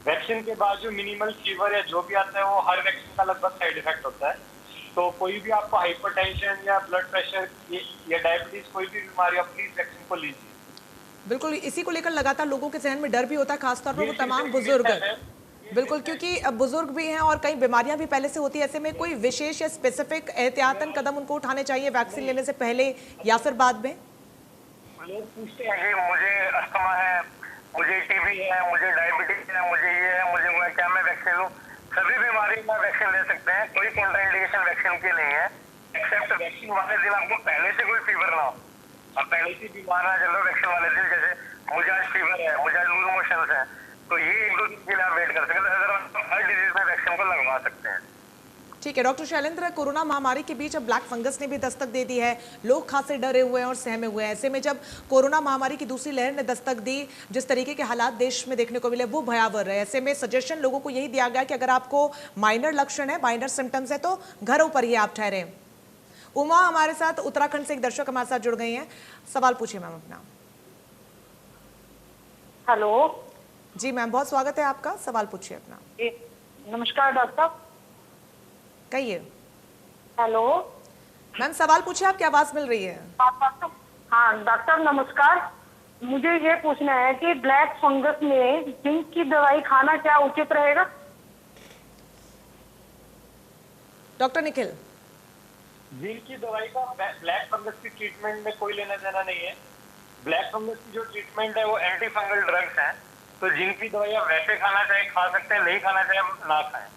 वैक्सीन के बाद जो मिनिमल फीवर या जो भी आता है, वो हर वैक्सीन का लगभग साइड इफेक्ट होता है। तो कोई भी आपको हाइपरटेंशन या ब्लड प्रेशर या डायबिटीज कोई भी बीमारी, आप प्लीज वैक्सीन को लीजिए। बिल्कुल, इसी को लेकर लगातार लोगों के जहन में डर भी होता है, खासतौर पर वो तमाम बुजुर्ग, बिल्कुल, क्योंकि बुजुर्ग भी हैं और कई बीमारियां भी पहले से होती है। ऐसे में कोई विशेष या स्पेसिफिक एहतियातन कदम उनको उठाने चाहिए वैक्सीन लेने से पहले या फिर बाद में? लोग पूछते हैं कि मुझे अस्थमा है, मुझे टीबी है, मुझे डायबिटीज है, मुझे ये है, मुझे वो है, क्या मैं वैक्सीन लूं? सभी बीमारी में वैक्सीन ले सकते हैं, कोई कॉन्ट्राइंडिकेशन वैक्सीन की नहीं है, एक्सेप्ट वैक्सीन वाले दिन आपको पहले से कोई फीवर ना हो, अब पहले से बीमार ना चलो वैक्सीन वाले दिन, जैसे मुझे आज फीवर है, मुझे आज लूज मोशन है, तो ये 1-2 दिन के लिए आप वेट कर सकते हैं, अगर आप हर डिजीज में वैक्सीन को लगवा सकते हैं। ठीक है डॉक्टर शैलेंद्र, कोरोना महामारी के बीच अब ब्लैक फंगस ने भी दस्तक दे दी है। लोग खासे डरे हुए हैं और सहमे हुए हैं। ऐसे में जब कोरोना महामारी की दूसरी लहर ने दस्तक दी, जिस तरीके के हालात देश में देखने को मिले वो भयावह रहे। ऐसे में सजेशन लोगों को यही दिया गया कि अगर आपको माइनर लक्षण है, माइनर सिम्टम्स है, तो घरों पर ही आप ठहरे। उमा हमारे साथ उत्तराखंड से एक दर्शक हमारे साथ जुड़ गई हैं। सवाल पूछिए मैम अपना। हेलो जी मैम, बहुत स्वागत है आपका, सवाल पूछिए अपना। नमस्कार डॉक्टर। कहिए हेलो मैम, सवाल पूछिए, आपकी आवाज मिल रही है। हाँ डॉक्टर नमस्कार, मुझे ये पूछना है कि ब्लैक फंगस में जिंक की दवाई खाना क्या उचित रहेगा? डॉक्टर निखिल। जिंक की दवाई का ब्लैक फंगस की ट्रीटमेंट में कोई लेना देना नहीं है। ब्लैक फंगस की जो ट्रीटमेंट है वो एंटी फंगल ड्रग्स हैं, तो जिंक की दवाई आप वैसे खाना चाहे खा सकते हैं, नहीं खाना चाहे ना खाएं।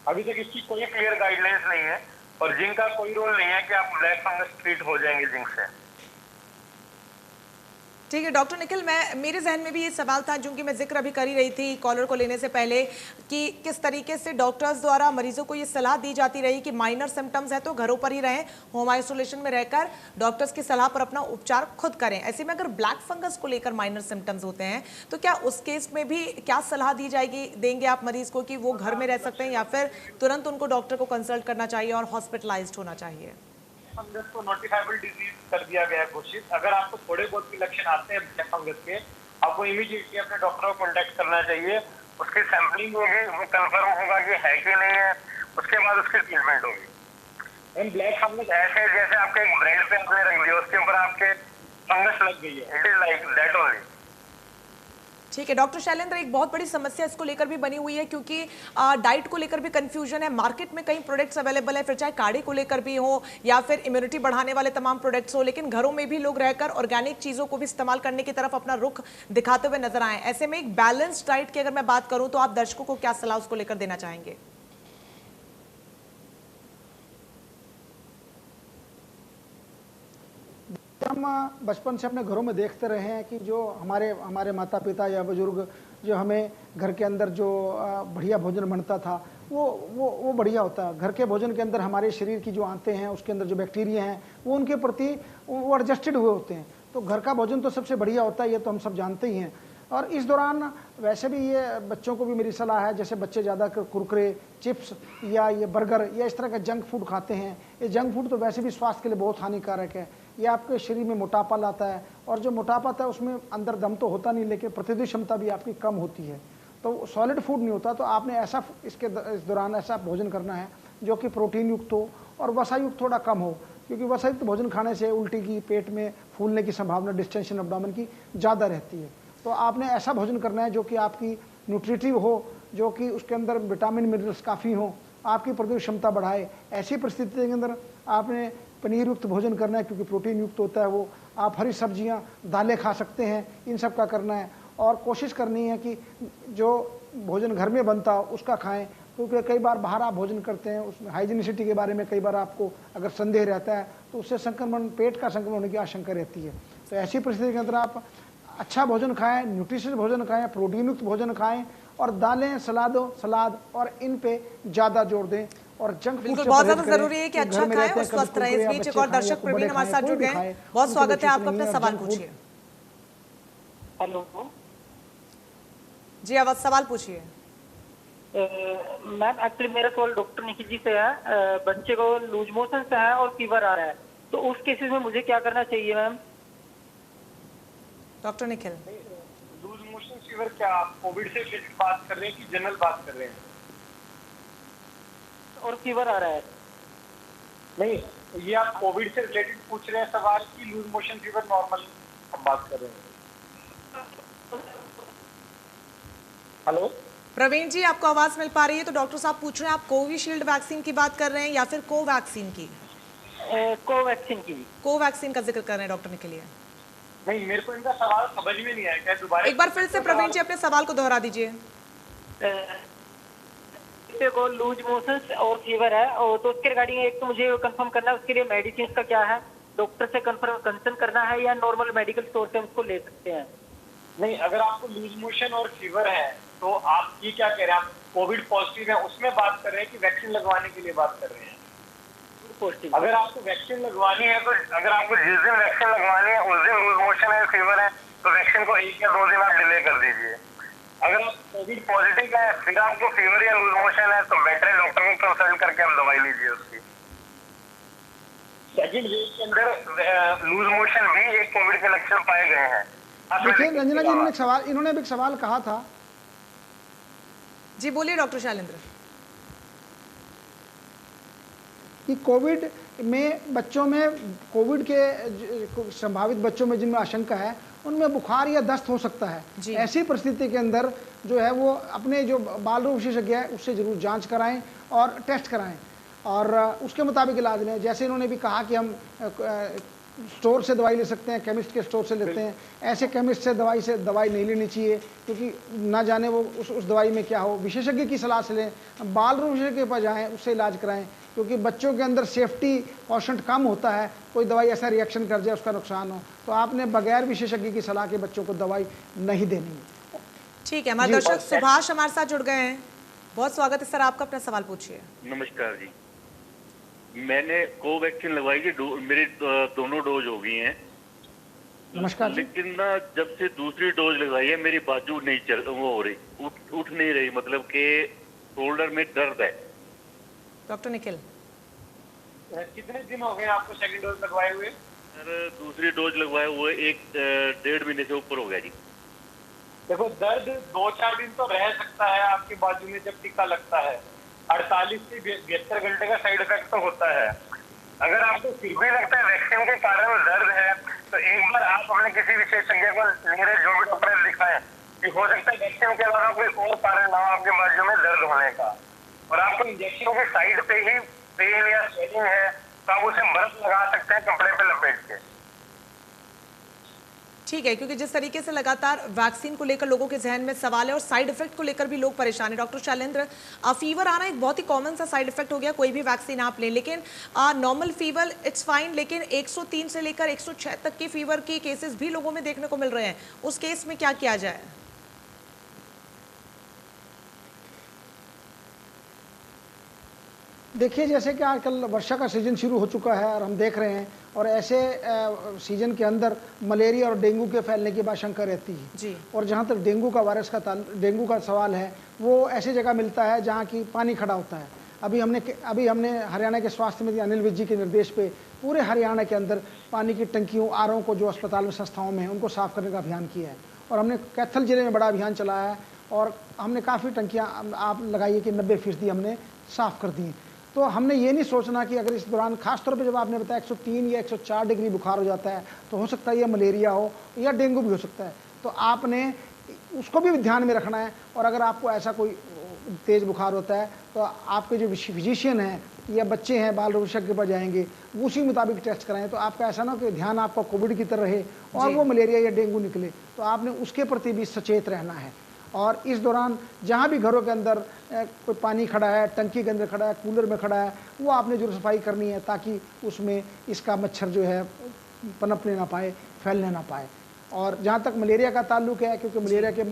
अभी तक इसकी कोई क्लियर गाइडलाइंस नहीं है और जिंक का कोई रोल नहीं है कि आप ब्लैक फंगस ट्रीट हो जाएंगे जिंक से। ठीक है डॉक्टर निखिल, मेरे जहन में भी ये सवाल था, जो कि मैं जिक्र अभी कर ही रही थी कॉलर को लेने से पहले, कि किस तरीके से डॉक्टर्स द्वारा मरीजों को ये सलाह दी जाती रही कि माइनर सिम्टम्स है तो घरों पर ही रहें, होम आइसोलेशन में रहकर डॉक्टर्स की सलाह पर अपना उपचार खुद करें। ऐसे में अगर ब्लैक फंगस को लेकर माइनर सिम्टम्स होते हैं तो क्या उस केस में भी क्या सलाह दी जाएगी, देंगे आप मरीज को कि वो घर में रह सकते हैं या फिर तुरंत उनको डॉक्टर को कंसल्ट करना चाहिए और हॉस्पिटलाइज्ड होना चाहिए? फंगस को नोटिफाइबल डिजीज कर दिया गया है घोषित। अगर आपको थोड़े बहुत भी लक्षण आते हैं ब्लैक फंगस के, आपको इमीडिएटली अपने डॉक्टर को कांटेक्ट करना चाहिए। उसकी सैंपलिंग होगी, वो कंफर्म होगा कि है कि नहीं है, उसके बाद उसकी ट्रीटमेंट होगी। एंड ब्लैक फंगस ऐसे है जैसे आपके ब्रेड पे आपने रख दिया, उसके ऊपर आपके फंगस लग गई है, it is like that only. ठीक है डॉक्टर शैलेंद्र, एक बहुत बड़ी समस्या इसको लेकर भी बनी हुई है, क्योंकि डाइट को लेकर भी कंफ्यूजन है। मार्केट में कई प्रोडक्ट्स अवेलेबल है, फिर चाहे काढ़े को लेकर भी हो या फिर इम्यूनिटी बढ़ाने वाले तमाम प्रोडक्ट्स हो, लेकिन घरों में भी लोग रहकर ऑर्गेनिक चीज़ों को भी इस्तेमाल करने की तरफ अपना रुख दिखाते हुए नजर आए। ऐसे में एक बैलेंस्ड डाइट की अगर मैं बात करूँ तो आप दर्शकों को क्या सलाह उसको लेकर देना चाहेंगे? हम बचपन से अपने घरों में देखते रहे हैं कि जो हमारे माता पिता या बुजुर्ग जो हमें घर के अंदर जो बढ़िया भोजन बनता था वो बढ़िया होता है। घर के भोजन के अंदर हमारे शरीर की जो आंतें हैं, उसके अंदर जो बैक्टीरिया हैं, वो उनके प्रति वो एडजस्टेड हुए होते हैं। तो घर का भोजन तो सबसे बढ़िया होता है, ये तो हम सब जानते ही हैं। और इस दौरान वैसे भी ये बच्चों को भी मेरी सलाह है, जैसे बच्चे ज़्यादा कुरकुरे, चिप्स या ये बर्गर या इस तरह का जंक फूड खाते हैं, ये जंक फूड तो वैसे भी स्वास्थ्य के लिए बहुत हानिकारक है। ये आपके शरीर में मोटापा लाता है, और जो मोटापा था उसमें अंदर दम तो होता नहीं, लेकिन प्रतिरोधक क्षमता भी आपकी कम होती है। तो सॉलिड फूड नहीं होता। तो आपने ऐसा इस दौरान ऐसा भोजन करना है जो कि प्रोटीन युक्त हो और वसा युक्त थोड़ा कम हो, क्योंकि वसा युक्त भोजन खाने से उल्टी की, पेट में फूलने की संभावना, डिस्टेंशन एब्डोमेन की ज़्यादा रहती है। तो आपने ऐसा भोजन करना है जो कि आपकी न्यूट्रिटिव हो, जो कि उसके अंदर विटामिन मिनरल्स काफ़ी हों, आपकी प्रतिरोधक क्षमता बढ़ाए। ऐसी परिस्थिति के अंदर आपने पनीर युक्त भोजन करना है, क्योंकि प्रोटीन युक्त होता है वो। आप हरी सब्जियां, दालें खा सकते हैं, इन सब का करना है। और कोशिश करनी है कि जो भोजन घर में बनता हो उसका खाएं, क्योंकि कई बार बाहर आप भोजन करते हैं, उसमें हाइजीनिसिटी के बारे में कई बार आपको अगर संदेह रहता है तो उससे संक्रमण, पेट का संक्रमण होने की आशंका रहती है। तो ऐसी परिस्थिति के अंदर आप अच्छा भोजन खाएं, न्यूट्रिशियस भोजन खाएं, प्रोटीन युक्त भोजन खाएं, और दालें, सलाद और इन पे ज़्यादा जोर दें। और जंक फूड बिल्कुल बहुत ज्यादा जरूरी है कि अच्छा खाएं और स्वस्थ रहें। इस बीच एक और दर्शक प्रवीण हमारे साथ जुड़ गए। बहुत स्वागत है आपका, अपना सवाल पूछिए। हेलो जी, आवाज सवाल पूछिए। मैम एक्चुअली मेरा सवाल डॉक्टर निखिल जी से है। बच्चे को लूज मोशन से है और फीवर आ रहा है, तो उस केसेस में मुझे क्या करना चाहिए ma'am? Doctor Nikhil, loose motion fever क्या आप कोविड से रिलेटेड बात कर रहे हैं कि जनरल बात कर रहे हैं? और फीवर आ रहा है? नहीं, ये आप कोविड से रिलेटेड पूछ रहे हैं सवाल की लूज मोशन फीवर नॉर्मल हम बात कर रहे हैं? हेलो प्रवीण जी, आपको आवाज मिल पा रही है? तो डॉक्टर साहब पूछ रहे हैं आप कोविशील्ड वैक्सीन की बात कर रहे हैं या फिर कोवैक्सीन की? कोवैक्सीन की। कोवैक्सीन का जिक्र कर रहे हैं डॉक्टर निखिल। नहीं, मेरे को इनका सवाल समझ में नहीं आया, क्या दोबारा एक बार फिर से प्रवीण जी अपने सवाल को दोहरा दीजिए। को लूज मोशंस और फीवर है, और तो उसके रिगार्डिंग एक तो मुझे कंफर्म करना है, उसके लिए मेडिसिन का क्या है, डॉक्टर से कंसल्ट करना है या नॉर्मल मेडिकल स्टोर से उसको ले सकते हैं? नहीं, अगर आपको लूज मोशन और फीवर है तो आप ये क्या कह रहे हैं, आप कोविड पॉजिटिव है उसमें बात कर रहे हैं कि वैक्सीन लगवाने के लिए बात कर रहे हैं? अगर आपको वैक्सीन लगवानी है तो अगर आपको जिस दिन वैक्सीन लगवानी है उस दिन लूज मोशन है, फीवर है, तो वैक्सीन को 1 या 2 दिन आप डिले कर दीजिए। अगर आप कोविड पॉजिटिव है फिर आपको फीवर या लूज मोशन है तो बेटर है डॉक्टर को कंसल्ट करके आप दवाई लीजिए उसकी। सेकेंड वेव के अंदर लूज मोशन भी एक कोविड के लक्षण पाए गए हैं। देखिए रंजना जी, इन्होंने भी एक सवाल कहा था। जी बोलिए डॉक्टर शैलेंद्र। कि कोविड में बच्चों में, कोविड के संभावित बच्चों में जिनमें आशंका है उनमें बुखार या दस्त हो सकता है। ऐसी परिस्थिति के अंदर जो है वो अपने जो बाल रोग विशेषज्ञ है उससे जरूर जांच कराएं और टेस्ट कराएं और उसके मुताबिक इलाज लें। जैसे इन्होंने भी कहा कि हम स्टोर से दवाई ले सकते हैं, केमिस्ट के स्टोर से लेते हैं, ऐसे केमिस्ट से दवाई नहीं लेनी चाहिए क्योंकि ना जाने वो उस दवाई में क्या हो। विशेषज्ञ की सलाह से लें, बाल रोग विशेषज्ञ के पास जाएँ, उससे इलाज कराएं क्योंकि बच्चों के अंदर सेफ्टी कॉशेंट कम होता है। कोई दवाई ऐसा रिएक्शन कर जाए उसका नुकसान हो तो आपने बगैर विशेषज्ञ की सलाह के बच्चों को दवाई नहीं देनी है। ठीक है, हमारे दर्शक सुभाष हमारे साथ जुड़ गए हैं। बहुत स्वागत है सर, आपका अपना सवाल पूछिए। नमस्कार जी, मैंने कोवैक्सीन लगवाई थी, मेरी दोनों डोज हो गई हैं। नमस्कार। लेकिन ना जब से दूसरी डोज लगाई है मेरी बाजू नहीं चल वो हो रही, उठ नहीं रही, मतलब कि शोल्डर में दर्द है। डॉक्टर निखिल, कितने दिन हो गए आपको सेकंड डोज लगवाए हुए? सर दूसरी डोज लगवाए हुए 1-1.5 महीने से ऊपर हो गया जी। देखो, दर्द 2-4 दिन तो रह सकता है आपकी बाजू में जब टीका लगता है। 48 से 72 घंटे का साइड इफेक्ट तो होता है। अगर आपको फिर भी लगता है वैक्सीन के कारण दर्द है तो एक बार आप अपने किसी विशेषज्ञ को मेरे जो भी डॉक्टर दिखाएं कि हो सकता है वैक्सीन के अलावा कोई और कारण ना हो आपके बाजू में दर्द होने का। और आपको इंजेक्शन के साइड पे ही पेन या स्वेलिंग है तो आप उसे बर्फ लगा सकते हैं कपड़े पे लपेट के। ठीक है, क्योंकि जिस तरीके से लगातार वैक्सीन को लेकर लोगों के जहन में सवाल है और साइड इफेक्ट को लेकर भी लोग परेशान हैं। डॉक्टर शैलेंद्र, फीवर आना एक बहुत ही कॉमन सा साइड इफेक्ट हो गया, कोई भी वैक्सीन आप लें, लेकिन नॉर्मल फीवर इट्स फाइन, लेकिन 103 से लेकर 106 तक की फीवर की केसेस भी लोगों में देखने को मिल रहे हैं। उस केस में क्या किया जाए? देखिए, जैसे कि आजकल वर्षा का सीजन शुरू हो चुका है और हम देख रहे हैं, और ऐसे सीजन के अंदर मलेरिया और डेंगू के फैलने की आशंका रहती है जी। और जहाँ तक डेंगू का सवाल है, वो ऐसी जगह मिलता है जहाँ की पानी खड़ा होता है। अभी हमने हरियाणा के स्वास्थ्य मंत्री अनिल विज जी के निर्देश पे पूरे हरियाणा के अंदर पानी की टंकियों, आरओ को जो अस्पताल में संस्थाओं में है उनको साफ़ करने का अभियान किया है। और हमने कैथल जिले में बड़ा अभियान चलाया है और हमने काफ़ी टंकियाँ आप लगाइए कि 90% हमने साफ़ कर दी। तो हमने ये नहीं सोचना कि अगर इस दौरान, खासतौर पे जब आपने बताया 103 या 104 डिग्री बुखार हो जाता है तो हो सकता है ये मलेरिया हो या डेंगू भी हो सकता है, तो आपने उसको भी ध्यान में रखना है। और अगर आपको ऐसा कोई तेज़ बुखार होता है तो आपके जो फिजिशियन हैं या बच्चे हैं बाल रोग विशेषज्ञ के पास जाएंगे, उसी मुताबिक टेस्ट कराएं। तो आपका ऐसा ना हो कि ध्यान आपका कोविड की तरह रहे और वो मलेरिया या डेंगू निकले, तो आपने उसके प्रति भी सचेत रहना है। और इस दौरान जहाँ भी घरों के अंदर कोई पानी खड़ा है, टंकी के अंदर खड़ा है, कूलर में खड़ा है, वो आपने जरूर सफाई करनी है ताकि उसमें इसका मच्छर जो है पनपने ना पाए, फैलने ना पाए। और जहाँ तक मलेरिया का ताल्लुक है, क्योंकि मलेरिया के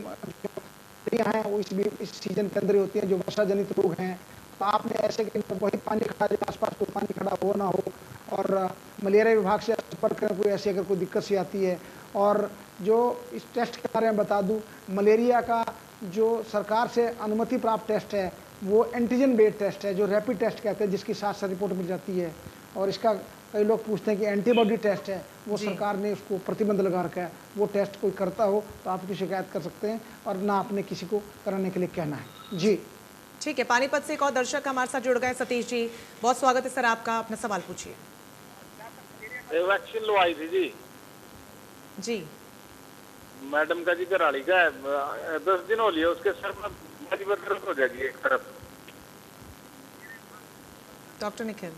हैं वो इस सीजन के अंदर ही होती हैं जो वर्षा जनित रोग हैं, तो आपने ऐसे वही पानी खड़ा है आसपास कोई पानी खड़ा हो ना हो। और मलेरिया विभाग से संपर्क करें कोई ऐसी अगर कोई दिक्कत सी आती है। और जो इस टेस्ट के बारे में बता दूं, मलेरिया का जो सरकार से अनुमति प्राप्त टेस्ट है वो एंटीजन बेस्ड टेस्ट है, जो रैपिड टेस्ट कहते हैं, जिसकी साथ रिपोर्ट मिल जाती है। और इसका कई लोग पूछते हैं कि एंटीबॉडी टेस्ट है, वो सरकार ने उसको प्रतिबंध लगा रखा है। वो टेस्ट कोई करता हो तो आप उसकी शिकायत कर सकते हैं और ना आपने किसी को कराने के लिए कहना है। जी ठीक है, पानीपत से एक और दर्शक हमारे साथ जुड़ गए, सतीश जी, बहुत स्वागत है सर आपका, अपना सवाल पूछिए। वैक्सीन लगवाई थी जी मैडम का जी कराली का है, 10 दिन हो लिए, उसके सर में दर्द हो जाएगी एक तरफ। डॉक्टर निखिल,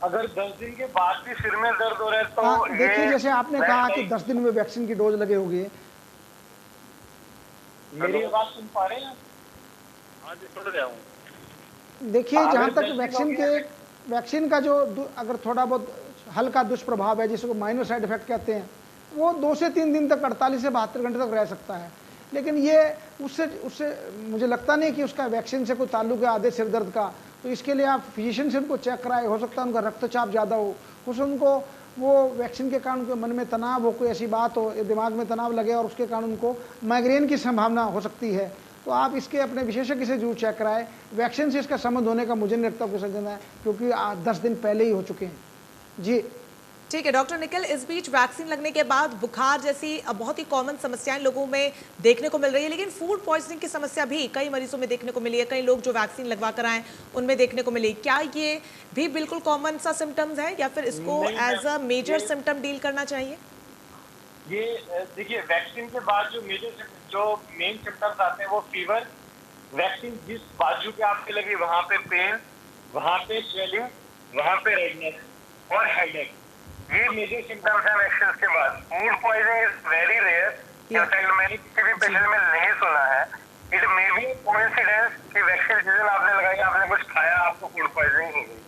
अगर 10 दिन के बाद भी सिर में दर्द हो रहा है तो देखिए, जैसे आपने कहा कि 10 दिन में वैक्सीन की डोज लगे होंगे, मेरी आवाज सुन पा रहे हैं? हाँ जी, सुन रहा हूँ। देखिए, जहाँ तक वैक्सीन का जो अगर थोड़ा बहुत हल्का दुष्प्रभाव है जिसको माइनर साइड इफेक्ट कहते हैं, वो 2 से 3 दिन तक, 48 से 72 घंटे तक रह सकता है। लेकिन ये उससे मुझे लगता नहीं कि उसका वैक्सीन से कोई ताल्लुक है आधे सिर दर्द का। तो इसके लिए आप फिजिशियन से उनको चेक कराए, हो सकता है उनका रक्तचाप ज़्यादा हो, कुछ उनको वो वैक्सीन के कारण उनके मन में तनाव हो, कोई ऐसी बात हो, दिमाग में तनाव लगे और उसके कारण उनको माइग्रेन की संभावना हो सकती है। तो आप इसके अपने विशेषज्ञ से जरूर चेक कराएं। वैक्सीन से इसका संबंध होने का मुझे नहीं लगता कोई संदेह है, क्योंकि 10 दिन पहले ही हो चुके हैं। जी ठीक है डॉक्टर निखिल, इस बीच वैक्सीन लगने के बाद बुखार जैसी बहुत ही कॉमन समस्याएं लोगों में देखने को मिल रही है, लेकिन फूड पॉइजनिंग की समस्या भी कई मरीजों में देखने को मिली है। कई लोग जो वैक्सीन लगवा कर आए उनमें देखने को मिली। क्या ये भी बिल्कुल कॉमन सा सिम्टम्स है या फिर इसको as a major symptom deal करना चाहिए? ये देखिए, वैक्सीन के बाद जो मेन सिम्टम्स आते हैं वो फीवर, वैक्सीन जिस बाजू पे आपके लगी वहाँ पे पेन, वहाँ पे स्वेलिंग, वहाँ पे रेडनेस और हेडेक, ये मेजर सिम्टम्स है वैक्सीन के बाद। Food poisoning is very rare. In fact मैंने किसी भी पेशेंट में नहीं सुना है। इट मे बी कोइंसिडेंस कि वैक्सीन सीजन आपने लगाई, आपने कुछ खाया, आपको फूड पॉइजनिंग हो गई।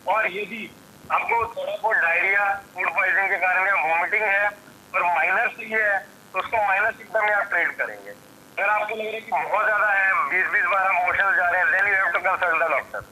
और यदि आपको थोड़ा बहुत डायरिया फूड पॉइजनिंग के कारण या वॉमिटिंग है और माइनर सी है तो उसको माइनर सिम्टम में आप ट्रीट करेंगे। अगर आपको लग रहा है कि बहुत ज्यादा है, 20-20 बार मोशन जा रहे हैं, then you have to consult the doctor.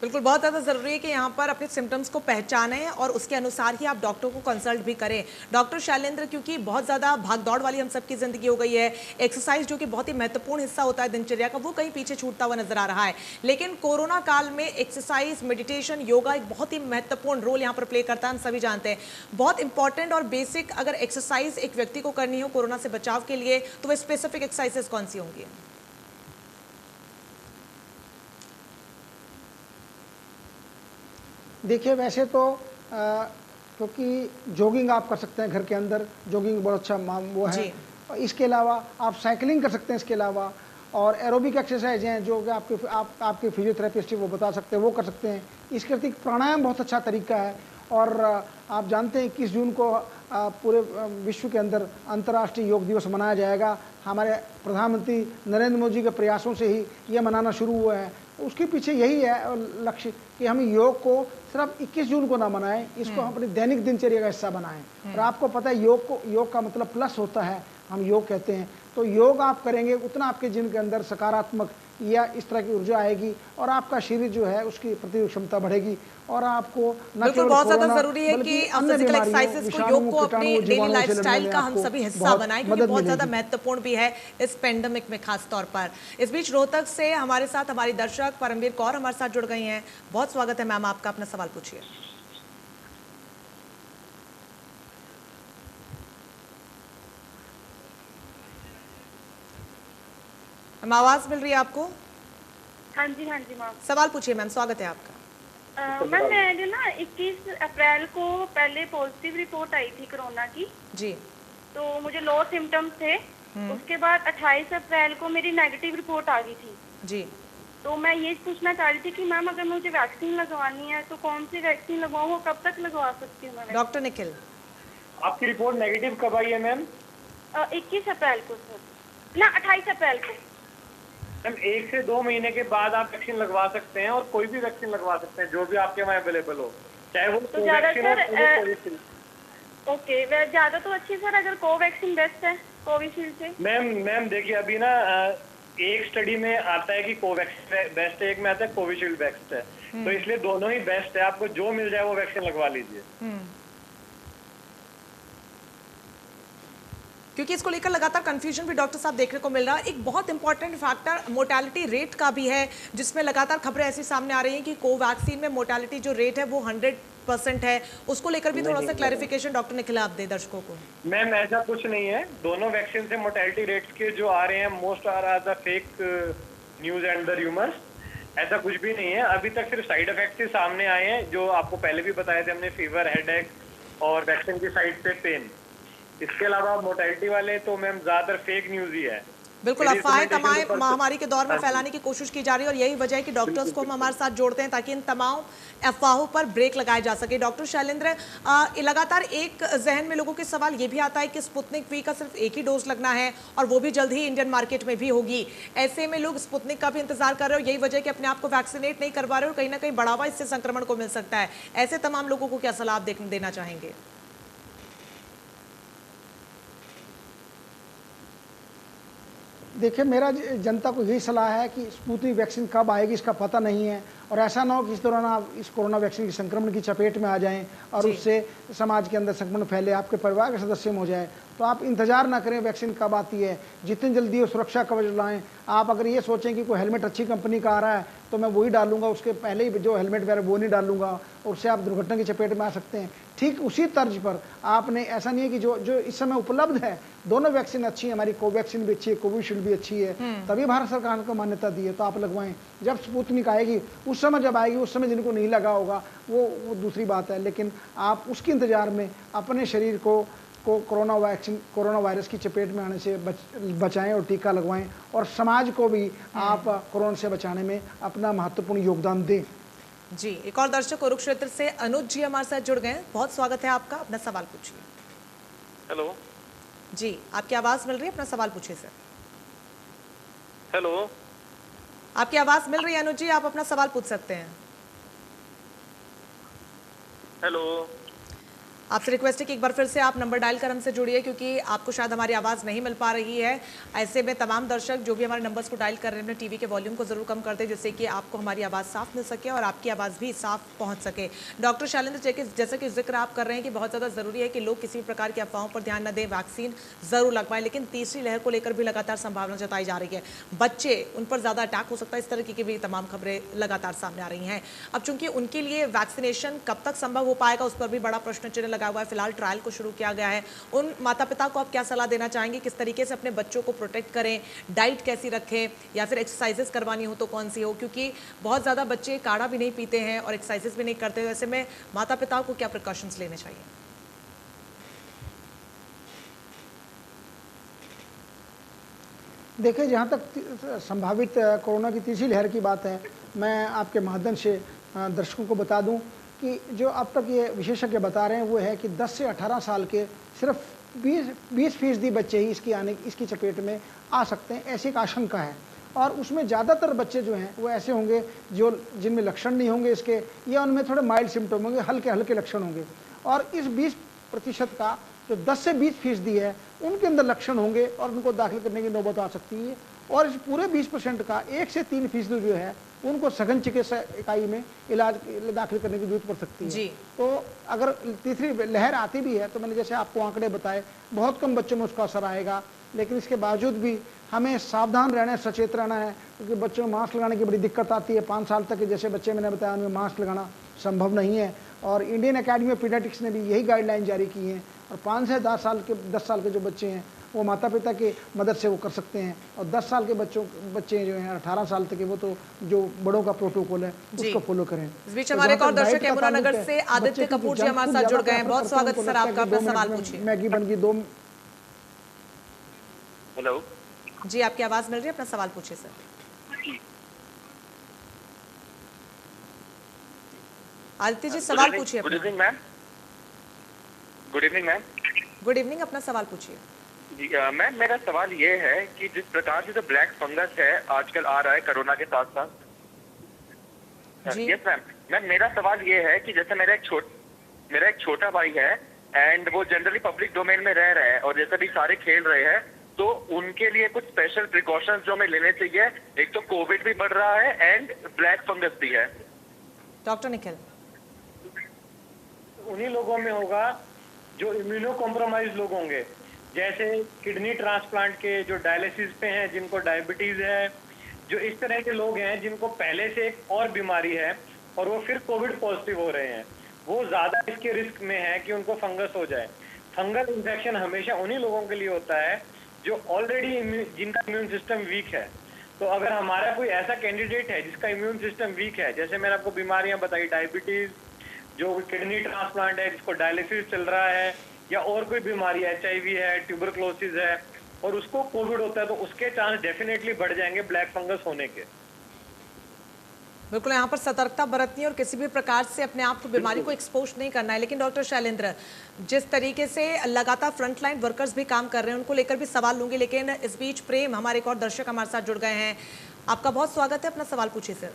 बिल्कुल, बहुत ज़्यादा ज़रूरी है कि यहाँ पर अपने सिम्टम्स को पहचानें और उसके अनुसार ही आप डॉक्टर को कंसल्ट भी करें। डॉक्टर शैलेंद्र, क्योंकि बहुत ज़्यादा भागदौड़ वाली हम सबकी ज़िंदगी हो गई है, एक्सरसाइज जो कि बहुत ही महत्वपूर्ण हिस्सा होता है दिनचर्या का, वो कहीं पीछे छूटता हुआ नजर आ रहा है। लेकिन कोरोना काल में एक्सरसाइज, मेडिटेशन, योगा एक बहुत ही महत्वपूर्ण रोल यहाँ पर प्ले करता है, हम सभी जानते हैं। बहुत इंपॉर्टेंट और बेसिक अगर एक्सरसाइज एक व्यक्ति को करनी हो कोरोना से बचाव के लिए, तो वह स्पेसिफिक एक्सरसाइजेस कौन सी होंगी? देखिए, वैसे तो क्योंकि जॉगिंग आप कर सकते हैं घर के अंदर, जॉगिंग बहुत अच्छा वो है। और इसके अलावा आप साइकिलिंग कर सकते हैं। इसके अलावा और एरोबिक एक्सरसाइज हैं जो कि आपके फिजियोथेरेपिस्ट वो बता सकते हैं, वो कर सकते हैं। इसके अतिरिक्त प्राणायाम बहुत अच्छा तरीका है। और आप जानते हैं 21 जून को पूरे विश्व के अंदर अंतर्राष्ट्रीय योग दिवस मनाया जाएगा। हमारे प्रधानमंत्री नरेंद्र मोदी के प्रयासों से ही ये मनाना शुरू हुआ है। उसके पीछे यही है लक्ष्य कि हम योग को सिर्फ 21 जून को ना मनाएं, इसको हम अपनी दैनिक दिनचर्या का हिस्सा बनाएं। और आपको पता है योग का मतलब प्लस होता है, हम योग कहते हैं। तो योग आप करेंगे उतना आपके जीवन के अंदर सकारात्मक या इस तरह की ऊर्जा आएगी और आपका शरीर जो है उसकी प्रतिरोधक क्षमता बढ़ेगी। और आपको बिल्कुल बहुत ज्यादा जरूरी है कि फिजिकल एक्सरसाइजेस को, योग को अपनी डेली लाइफस्टाइल का हम सभी हिस्सा बनाएं, क्योंकि बहुत ज्यादा महत्वपूर्ण भी है इस पेंडेमिक में खास तौर पर। इस बीच रोहतक से हमारे साथ हमारी दर्शक परमवीर कौर हमारे साथ जुड़ गई हैं। बहुत स्वागत है मैम आपका, अपना सवाल पूछिए। मैम आवाज मिल रही है आपको? हाँ जी मैम। सवाल पूछिए मैम, स्वागत है आपका। मैम मैंने ना 21 अप्रैल को पहले पॉजिटिव रिपोर्ट आई थी कोरोना की जी, तो मुझे लो सिम्टम्स थे। उसके बाद 28 अप्रैल को मेरी नेगेटिव रिपोर्ट आ गई थी जी। तो मैं ये पूछना चाह रही थी कि मैम अगर मुझे वैक्सीन लगवानी है तो कौन सी वैक्सीन लगवाऊँ, वो कब तक लगवा सकती हूँ मैं? डॉक्टर निखिल, आपकी रिपोर्ट नेगेटिव कब आई है मैम? 21 अप्रैल को सर, ना 28 अप्रैल को। मैम 1 से 2 महीने के बाद आप वैक्सीन लगवा सकते हैं और कोई भी वैक्सीन लगवा सकते हैं जो भी आपके वहाँ अवेलेबल हो, चाहे वो तो ज्यादातर ओके, ज्यादा तो अच्छी सर अगर कोवैक्सीन बेस्ट है कोविशील्ड से। मैम देखिए, अभी ना एक स्टडी में आता है कि कोवैक्सीन बेस्ट है, एक में आता है कोविशील्ड बेस्ट है। तो इसलिए दोनों ही बेस्ट है, आपको जो मिल जाए वो वैक्सीन लगवा लीजिए। क्योंकि इसको लेकर लगातार कंफ्यूजन भी डॉक्टर साहब देखने को मिल रहा है। एक बहुत इंपॉर्टेंट फैक्टर मोर्टेलिटी रेट का भी है, जिसमें लगातार खबरें ऐसी सामने आ रही हैं कि कोवैक्सीन में मोर्टेलिटी जो रेट है वो 100% है। उसको लेकर भी थोड़ा सा क्लैरिफिकेशन डॉक्टर निखिल आप दे दर्शकों को। मैम ऐसा कुछ नहीं है, दोनों वैक्सीन से मोर्टेलिटी रेट्स के जो आ रहे हैं most are the fake news and the rumours. ऐसा कुछ भी नहीं है, अभी तक सिर्फ साइड इफेक्ट्स ही सामने आए हैं जो आपको पहले भी बताए थे हमने, फीवर, हेडेक और वैक्सीन की साइड से पेन। इसके अलावा मोर्टेलिटी वाले तो मैम ज्यादातर फेक न्यूज ही है। बिल्कुल, अफवाहें तमाम महामारी के दौर में फैलाने की कोशिश की जा रही है और यही वजह है कि डॉक्टर्स को हम हमारे साथ जोड़ते हैं ताकि इन तमाम अफवाहों पर ब्रेक लगाया जा सके। डॉक्टर शैलेंद्र, लगातार एक जहन में लोगों के सवाल ये भी आता है कि स्पुतनिक वी का सिर्फ एक ही डोज लगना है और वो भी जल्द ही इंडियन मार्केट में भी होगी। ऐसे में लोग स्पुतनिक का भी इंतजार कर रहे हो, यही वजह है कि अपने आप को वैक्सीनेट नहीं करवा रहे हो और कहीं ना कहीं बढ़ावा इससे संक्रमण को मिल सकता है। ऐसे तमाम लोगों को क्या सलाह देना चाहेंगे? देखिए, मेरा जनता को यही सलाह है कि स्पुतनिक वैक्सीन कब आएगी इसका पता नहीं है, और ऐसा ना हो कि इस दौरान आप इस कोरोना वैक्सीन के संक्रमण की चपेट में आ जाएं और उससे समाज के अंदर संक्रमण फैले, आपके परिवार के सदस्य में हो जाए। तो आप इंतजार ना करें वैक्सीन कब आती है, जितनी जल्दी हो सुरक्षा कवच लाएं। आप अगर ये सोचें कि कोई हेलमेट अच्छी कंपनी का आ रहा है तो मैं वही डालूंगा, उसके पहले ही जो हेलमेट वगैरह वो नहीं डालूंगा, और उससे आप दुर्घटना की चपेट में आ सकते हैं। ठीक उसी तर्ज पर आपने, ऐसा नहीं है कि जो इस समय उपलब्ध है दोनों वैक्सीन अच्छी है, हमारी कोवैक्सीन भी अच्छी है, कोविशील्ड भी अच्छी है, तभी भारत सरकार को मान्यता दी है, तो आप लगवाएं। जब स्पुतनिक आएगी उस समय, जब आएगी उस समय जिनको नहीं लगा होगा वो दूसरी बात है, लेकिन आप उसके इंतजार में अपने शरीर को कोरोना वायरस की चपेट में आने से बचाएं और टीका लगवाएं, और समाज को भी आप कोरोना से बचाने में अपना महत्वपूर्ण योगदान दें। जी, एक और दर्शक कुरुक्षेत्र से अनुज जी हमारे साथ जुड़ गए हैं। बहुत स्वागत है आपका, अपना सवाल पूछिए। हेलो जी, आपकी आवाज मिल रही है, अपना सवाल पूछिए सर। हेलो, आपकी आवाज मिल रही है अनुज जी, आप अपना सवाल पूछ सकते हैं। हेलो, आपसे रिक्वेस्ट है कि एक बार फिर से आप नंबर डायल कर हमसे जुड़िए, क्योंकि आपको शायद हमारी आवाज़ नहीं मिल पा रही है। ऐसे में तमाम दर्शक जो भी हमारे नंबर्स को डायल कर रहे हैं, अपने टीवी के वॉल्यूम को ज़रूर कम कर दें, जिससे कि आपको हमारी आवाज़ साफ मिल सके और आपकी आवाज़ भी साफ पहुंच सके। डॉक्टर शैलेंद्र, जैसा कि जिक्र आप कर रहे हैं कि बहुत ज़्यादा ज़रूरी है कि लोग किसी प्रकार की अफवाहों पर ध्यान न दें, वैक्सीन ज़रूर लगवाएं, लेकिन तीसरी लहर को लेकर भी लगातार संभावना जताई जा रही है। बच्चे, उन पर ज़्यादा अटैक हो सकता है, इस तरह की भी तमाम खबरें लगातार सामने आ रही हैं। अब चूंकि उनके लिए वैक्सीनेशन कब तक संभव हो पाएगा, उस पर भी बड़ा प्रश्न चिन्ह लगा हुआ है। फिलहाल ट्रायल को शुरू किया गया है। उन माता पिता को आप क्या सलाह देना चाहेंगे, किस तरीके से अपने बच्चों को प्रोटेक्ट करें, डाइट कैसी रखें, या फिर एक्सरसाइजेस करवानी हो तो कौन सी हो, क्योंकि बहुत ज़्यादा बच्चे काढ़ा भी नहीं पीते हैं और एक्सरसाइजेस भी नहीं करते, ऐसे में माता पिता को क्या प्रिकॉशंस लेने चाहिए? देखिए, जहाँ तक संभावित कोरोना की तीसरी लहर की बात है, मैं आपके माध्यम से दर्शकों को बता दूं कि जो अब तक ये विशेषज्ञ बता रहे हैं वो है कि 10 से 18 साल के सिर्फ 20% बच्चे ही इसकी चपेट में आ सकते हैं, ऐसी एक आशंका है। और उसमें ज़्यादातर बच्चे जो हैं वो ऐसे होंगे जिनमें लक्षण नहीं होंगे इसके, या उनमें थोड़े माइल्ड सिम्टम होंगे, हल्के हल्के लक्षण होंगे। और इस 20% का जो 10 से 20% है उनके अंदर लक्षण होंगे और उनको दाखिल करने की नौबत आ सकती है। और इस पूरे 20% का 1 से 3% जो है उनको सघन चिकित्सा इकाई में इलाज दाखिल करने की जरूरत पड़ सकती है। तो अगर तीसरी लहर आती भी है तो मैंने जैसे आपको आंकड़े बताए, बहुत कम बच्चों में उसका असर आएगा, लेकिन इसके बावजूद भी हमें सावधान रहना है, सचेत रहना है, क्योंकि बच्चों में मास्क लगाने की बड़ी दिक्कत आती है। 5 साल तक के जैसे बच्चे मैंने बताया उनमें मास्क लगाना संभव नहीं है, और इंडियन अकेडमी ऑफ पीडियाट्रिक्स ने भी यही गाइडलाइन जारी की है। और 5 से 10 साल के जो बच्चे हैं वो माता पिता की मदद से वो कर सकते हैं, और 10 साल के बच्चे जो हैं 18 साल तक के, वो तो जो बड़ों का प्रोटोकॉल है उसको फॉलो करें। इस बीच हमारे एक और दर्शक यमुनानगर से आदित्य कपूर जी हमारे साथ जुड़ गए हैं। बहुत स्वागत सर आपका, अपना सवाल पूछिए। मैगी बन गई 2। हेलो जी, आपकी आवाज मिल रही है, अपना सवाल पूछिए सर। आदित्य जी, सवाल पूछिए। Good evening ma'am. Good evening ma'am. Good evening, अपना सवाल पूछिए। जी मैम, मेरा सवाल ये है कि जिस प्रकार से जो ब्लैक फंगस है आजकल आ रहा है कोरोना के साथ साथ। यस मैम, मेरा सवाल ये है कि जैसे मेरा एक छोटा भाई है एंड वो जनरली पब्लिक डोमेन में रह रहे हैं, और जैसे भी सारे खेल रहे हैं, तो उनके लिए कुछ स्पेशल प्रिकॉशंस जो हमें लेने चाहिए। एक तो कोविड भी बढ़ रहा है एंड ब्लैक फंगस भी है। डॉक्टर निखिल। उन्हीं लोगों में होगा जो इम्यूनो कॉम्प्रोमाइज लोग होंगे, जैसे किडनी ट्रांसप्लांट के जो डायलिसिस पे हैं, जिनको डायबिटीज है, जो इस तरह के लोग हैं जिनको पहले से एक और बीमारी है और वो फिर कोविड पॉजिटिव हो रहे हैं, वो ज्यादा इसके रिस्क में है कि उनको फंगस हो जाए। फंगल इन्फेक्शन हमेशा उन्हीं लोगों के लिए होता है जो ऑलरेडी जिनका इम्यून सिस्टम वीक है। तो अगर हमारा कोई ऐसा कैंडिडेट है जिसका इम्यून सिस्टम वीक है, जैसे मैंने आपको बीमारियां बताई, डायबिटीज, जो किडनी ट्रांसप्लांट है जिसको डायलिसिस चल रहा है, या और कोई बीमारी HIV है, ट्यूबरक्लोसिस है, और उसको कोविड होता है, तो उसके चांस डेफिनेटली बढ़ जाएंगे ब्लैक फंगस होने के। बिल्कुल, यहाँ पर सतर्कता बरतनी है और किसी भी प्रकार से अपने आप को बीमारी को एक्सपोज नहीं करना है। लेकिन डॉक्टर शैलेंद्र, जिस तरीके से लगातार फ्रंटलाइन वर्कर्स भी काम कर रहे हैं, उनको लेकर भी सवाल लूंगी, लेकिन इस बीच प्रेम, हमारे एक और दर्शक हमारे साथ जुड़ गए हैं। आपका बहुत स्वागत है, अपना सवाल पूछिए सर।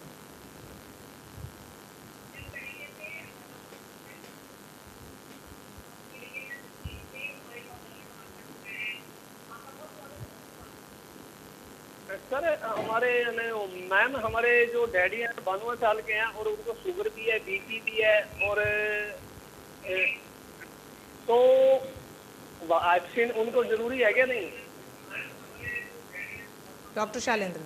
सर हमारे मैम हमारे जो डैडी हैं 92 साल के हैं और उनको शुगर भी है, बीपी भी है, और तो वैक्सीन उनको जरूरी है क्या नहीं? डॉक्टर शैलेंद्र।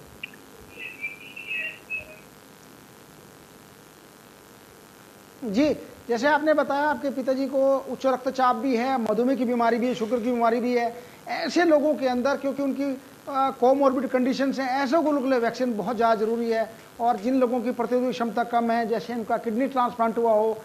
जी, जैसे आपने बताया आपके पिताजी को उच्च रक्तचाप भी है, मधुमेह की बीमारी भी है, शुगर की बीमारी भी है। ऐसे लोगों के अंदर क्योंकि उनकी कोमॉर्बिड कंडीशंस हैं, ऐसे लोगों के लिए वैक्सीन बहुत ज़्यादा ज़रूरी है। और जिन लोगों की प्रतिरोधक क्षमता कम है, जैसे उनका किडनी ट्रांसप्लांट हुआ हो,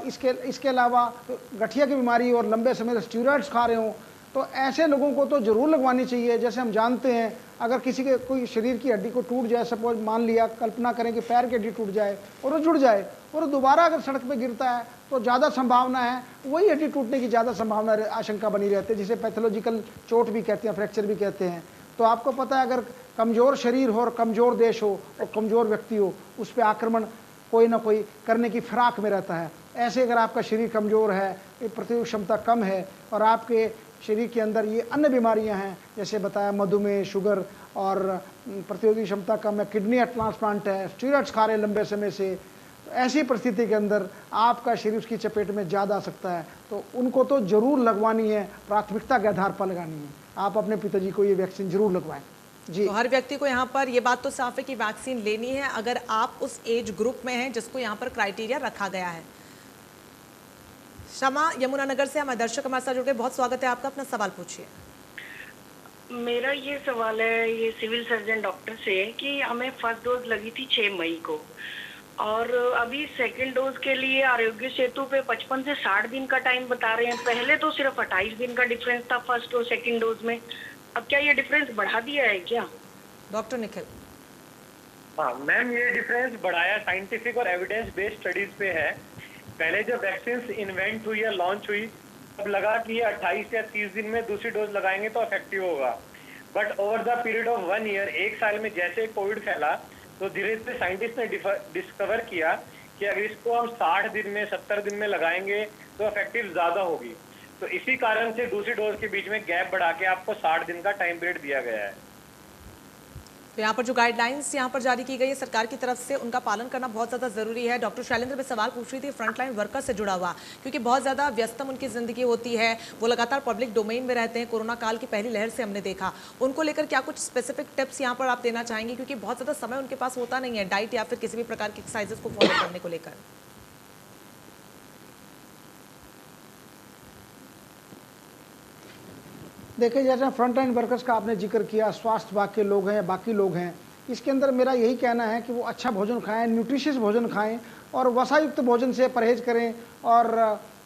इसके अलावा गठिया की बीमारी और लंबे समय से स्टीरॉइड्स खा रहे हो, तो ऐसे लोगों को तो ज़रूर लगवानी चाहिए। जैसे हम जानते हैं अगर किसी के कोई शरीर की हड्डी को टूट जाए, सपोज मान लिया, कल्पना करें कि पैर की हड्डी टूट जाए और वो जुड़ जाए और दोबारा अगर सड़क पे गिरता है तो ज़्यादा संभावना है, वही हड्डी टूटने की ज़्यादा संभावना आशंका बनी रहती है, जिसे पैथोलॉजिकल चोट भी कहते हैं, फ्रैक्चर भी कहते हैं। तो आपको पता है अगर कमज़ोर शरीर हो और कमज़ोर देश हो और कमज़ोर व्यक्ति हो, उस पर आक्रमण कोई ना कोई करने की फिराक में रहता है। ऐसे अगर आपका शरीर कमज़ोर है, प्रतिरोधक क्षमता कम है और आपके शरीर के अंदर ये अन्य बीमारियां हैं, जैसे बताया मधुमेह, शुगर और प्रतिरोधक क्षमता कम है, किडनी ट्रांसप्लांट है, स्टीरॉइड्स खा रहे लंबे समय से, तो ऐसी परिस्थिति के अंदर आपका शरीर उसकी चपेट में ज़्यादा आ सकता है। तो उनको तो ज़रूर लगवानी है, प्राथमिकता के आधार पर लगानी है। आप अपने पिताजी को ये वैक्सीन ज़रूर लगवाएं। जी, तो हर व्यक्ति को यहाँ पर ये बात तो साफ है कि वैक्सीन लेनी है अगर आप उस एज ग्रुप में हैं जिसको यहाँ पर क्राइटेरिया रखा गया है। शमा यमुनानगर से हमारे दर्शक हमारे साथ जुड़ गए, बहुत स्वागत है आपका, अपना सवाल पूछिए। मेरा ये सवाल है ये सिविल सर्जन डॉक्टर से कि हमें फर्स्ट डोज लगी थी 6 मई को और अभी सेकंड डोज के लिए आरोग्य सेतु पे 55 से 60 दिन का टाइम बता रहे हैं। पहले तो सिर्फ 28 दिन का डिफरेंस था फर्स्ट और सेकंड डोज में, अब क्या ये डिफरेंस बढ़ा दिया है क्या? डॉक्टर निखिल। हाँ मैम, ये डिफरेंस बढ़ाया साइंटिफिक और एविडेंस बेस्ड स्टडीज पे है। पहले जब वैक्सीन इन्वेंट हुई या लॉन्च हुई तब लगा कि ये 28 या 30 दिन में दूसरी डोज लगाएंगे तो इफेक्टिव होगा, but over the period of 1 year, 1 साल में जैसे कोविड फैला तो धीरे धीरे साइंटिस्ट ने डिस्कवर किया कि अगर इसको हम 60 दिन में 70 दिन में लगाएंगे तो इफेक्टिव ज्यादा होगी। तो इसी कारण से दूसरी डोज के बीच में गैप बढ़ा के आपको 60 दिन का टाइम पीरियड दिया गया है। तो यहाँ पर जो गाइडलाइंस यहाँ पर जारी की गई है सरकार की तरफ से, उनका पालन करना बहुत ज़्यादा ज़रूरी है। डॉक्टर शैलेंद्र में सवाल पूछ रही थी फ्रंटलाइन वर्कर से जुड़ा हुआ, क्योंकि बहुत ज़्यादा व्यस्तम उनकी ज़िंदगी होती है, वो लगातार पब्लिक डोमेन में रहते हैं। कोरोना काल की पहली लहर से हमने देखा, उनको लेकर क्या कुछ स्पेसिफिक टिप्स यहाँ पर आप देना चाहेंगे, क्योंकि बहुत ज़्यादा समय उनके पास होता नहीं है डाइट या फिर किसी भी प्रकार की एक्सरसाइजेस को फॉलो करने को लेकर? देखिए, जैसे फ्रंट लाइन वर्कर्स का आपने जिक्र किया, स्वास्थ्य विभाग के लोग हैं, बाकी लोग हैं, इसके अंदर मेरा यही कहना है कि वो अच्छा भोजन खाएं, न्यूट्रिशियस भोजन खाएं और वसायुक्त भोजन से परहेज करें। और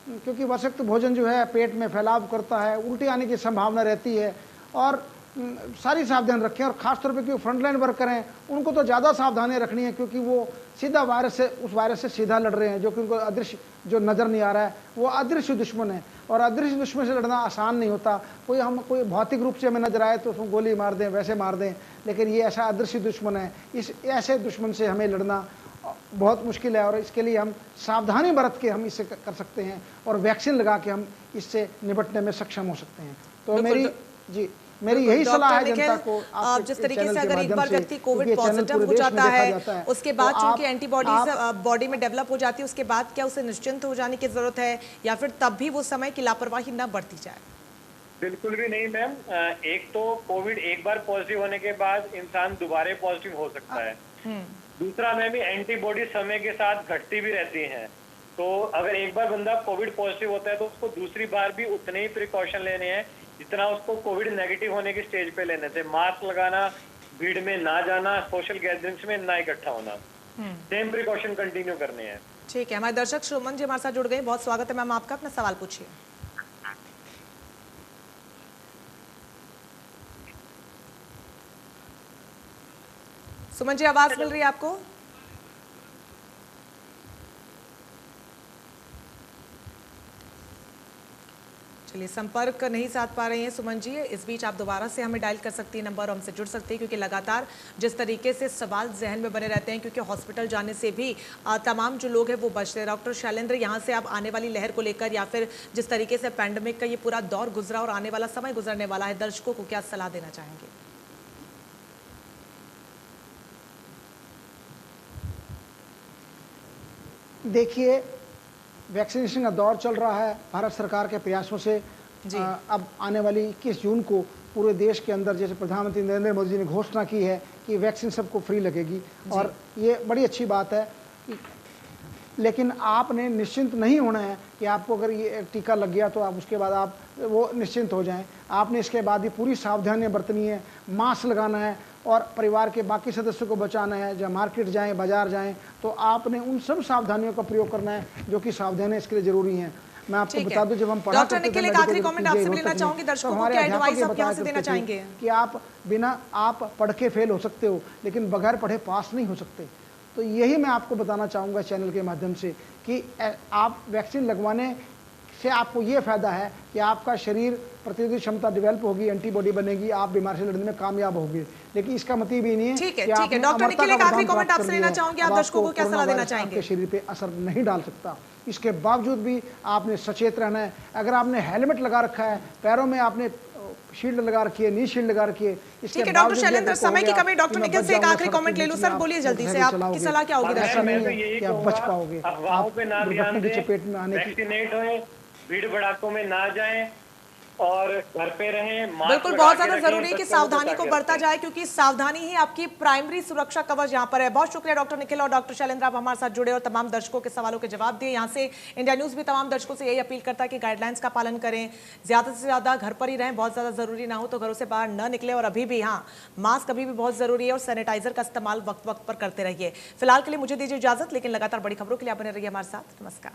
क्योंकि वसायुक्त भोजन जो है पेट में फैलाव करता है, उल्टी आने की संभावना रहती है, और सारी सावधान रखें। और ख़ासतौर पे जो फ्रंटलाइन वर्कर हैं उनको तो ज़्यादा सावधानी रखनी है, क्योंकि वो सीधा उस वायरस से सीधा लड़ रहे हैं, जो कि उनको अदृश्य जो नज़र नहीं आ रहा है वो अदृश्य दुश्मन है। और अदृश्य दुश्मन से लड़ना आसान नहीं होता। कोई भौतिक रूप से हमें नजर आए तो उसको गोली मार दें, वैसे मार दें, लेकिन ये ऐसा अदृश्य दुश्मन है। इस ऐसे दुश्मन से हमें लड़ना बहुत मुश्किल है और इसके लिए हम सावधानी बरत के हम इससे कर सकते हैं और वैक्सीन लगा के हम इससे निपटने में सक्षम हो सकते हैं। तो मेरी यही सलाह है जनता को। आप जिस तरीके से अगर एक बार व्यक्ति कोविड पॉजिटिव हो जाता है, उसके बाद चूंकि एंटीबॉडीज बॉडी में डेवलप हो जाती है, उसके बाद क्या उसे निश्चिंत हो जाने की जरूरत है या फिर तब भी वो समय की लापरवाही न बढ़ती जाए? बिल्कुल भी नहीं मैम। एक तो कोविड एक बार पॉजिटिव होने के बाद इंसान दोबारा पॉजिटिव हो सकता है। दूसरा मैम, एंटीबॉडी समय के साथ घटती भी रहती हैं। तो अगर एक बार बंदा कोविड पॉजिटिव होता है तो उसको दूसरी बार भी उतने ही प्रिकॉशन लेने हैं जितना उसको कोविड नेगेटिव होने की स्टेज पे लेने थे। मास्क लगाना, भीड़ में ना जाना, सोशल गैदरिंग्स में ना इकट्ठा होना, सेम प्रिकॉशन कंटिन्यू करने हैं। ठीक है, हमारे दर्शक सुमन जी हमारे साथ जुड़ गए, बहुत स्वागत है मैम आपका, अपना सवाल पूछिए। सुमन जी, आवाज मिल रही है आपको? चलिए, संपर्क नहीं साध पा रहे हैं सुमन जी। इस बीच आप दोबारा से हमें डायल कर सकती हैं नंबर, हमसे जुड़ सकते हैं, क्योंकि लगातार जिस तरीके से सवाल जहन में बने रहते हैं, क्योंकि हॉस्पिटल जाने से भी तमाम जो लोग हैं वो बचते हैं। डॉक्टर शैलेंद्र, यहाँ से आप आने वाली लहर को लेकर या फिर जिस तरीके से पैंडेमिक का ये पूरा दौर गुजरा और आने वाला समय गुजरने वाला है, दर्शकों को क्या सलाह देना चाहेंगे? देखिए, वैक्सीनेशन का दौर चल रहा है। भारत सरकार के प्रयासों से अब आने वाली 21 जून को पूरे देश के अंदर, जैसे प्रधानमंत्री नरेंद्र मोदी जी ने घोषणा की है कि वैक्सीन सबको फ्री लगेगी, और ये बड़ी अच्छी बात है। लेकिन आपने निश्चिंत नहीं होना है कि आपको अगर ये टीका लग गया तो आप उसके बाद आप वो निश्चिंत हो जाएं। आपने इसके बाद भी पूरी सावधानियां बरतनी है, मास्क लगाना है और परिवार के बाकी सदस्यों को बचाना है। जब मार्केट जाएं, बाजार जाएं, तो आपने उन सब सावधानियों का प्रयोग करना है जो कि सावधानियां इसके लिए जरूरी हैं। मैं आपको बता दूं, जब हम पढ़ा डॉक्टर निखिल, एक आखिरी कमेंट आपसे लेना चाहूंगी, दर्शकों को क्या एडवाइस आप यहां से देना चाहेंगे? कि आप पढ़ के फेल हो सकते हो, लेकिन बगैर पढ़े पास नहीं हो सकते। तो यही मैं आपको बताना चाहूँगा चैनल के माध्यम से कि आप वैक्सीन लगवाने से आपको ये फ़ायदा है कि आपका शरीर प्रतिरोधी क्षमता डेवलप होगी, एंटीबॉडी बनेगी, आप बीमारी से लड़ने में कामयाब होंगे। लेकिन इसका मतलब ये नहीं है। ठीक है, ठीक है। डॉक्टर निखिल, एक आखिरी कमेंट आपसे लेना चाहूँगी, आप दर्शकों को क्या सलाह देना चाहेंगे? आपके शरीर पे असर नहीं डाल सकता। इसके बावजूद भी आपने सचेत रहना है। अगर आपने हेलमेट लगा रखा है, पैरों में आपने शील्ड लगा रखी है, नी शील्ड लगा रखी है, ठीक है डॉक्टर शैलेंद्र, समय की कमी, डॉक्टर निखिल से एक आखिरी कमेंट ले लूं सर, बोलिए जल्दी से, आपकी सलाह क्या होगी? ऐसा नहीं है कि आप बच पाओगे, आप दुर्घटना की चपेट में आने की। वैक्सीनेट होए, भीड़ भड़ाकों में ना जाएं और घर पे रहें। बिल्कुल, बहुत ज्यादा जरूरी है कि सावधानी को बरता जाए, क्योंकि सावधानी ही आपकी प्राइमरी सुरक्षा कवच यहाँ पर है। बहुत शुक्रिया डॉक्टर निखिल और डॉक्टर शैलेंद्र, आप हमारे साथ जुड़े और तमाम दर्शकों के सवालों के जवाब दिए। यहाँ से इंडिया न्यूज भी तमाम दर्शकों से यही अपील करता है कि गाइडलाइंस का पालन करें, ज्यादा से ज्यादा घर पर ही रहें, बहुत ज्यादा जरूरी ना हो तो घरों से बाहर न निकले, और अभी भी मास्क अभी भी बहुत जरूरी है और सैनिटाइजर का इस्तेमाल वक्त वक्त पर करते रहिए। फिलहाल के लिए मुझे दीजिए इजाजत, लेकिन लगातार बड़ी खबरों के लिए आप बने रहिए हमारे साथ। नमस्कार।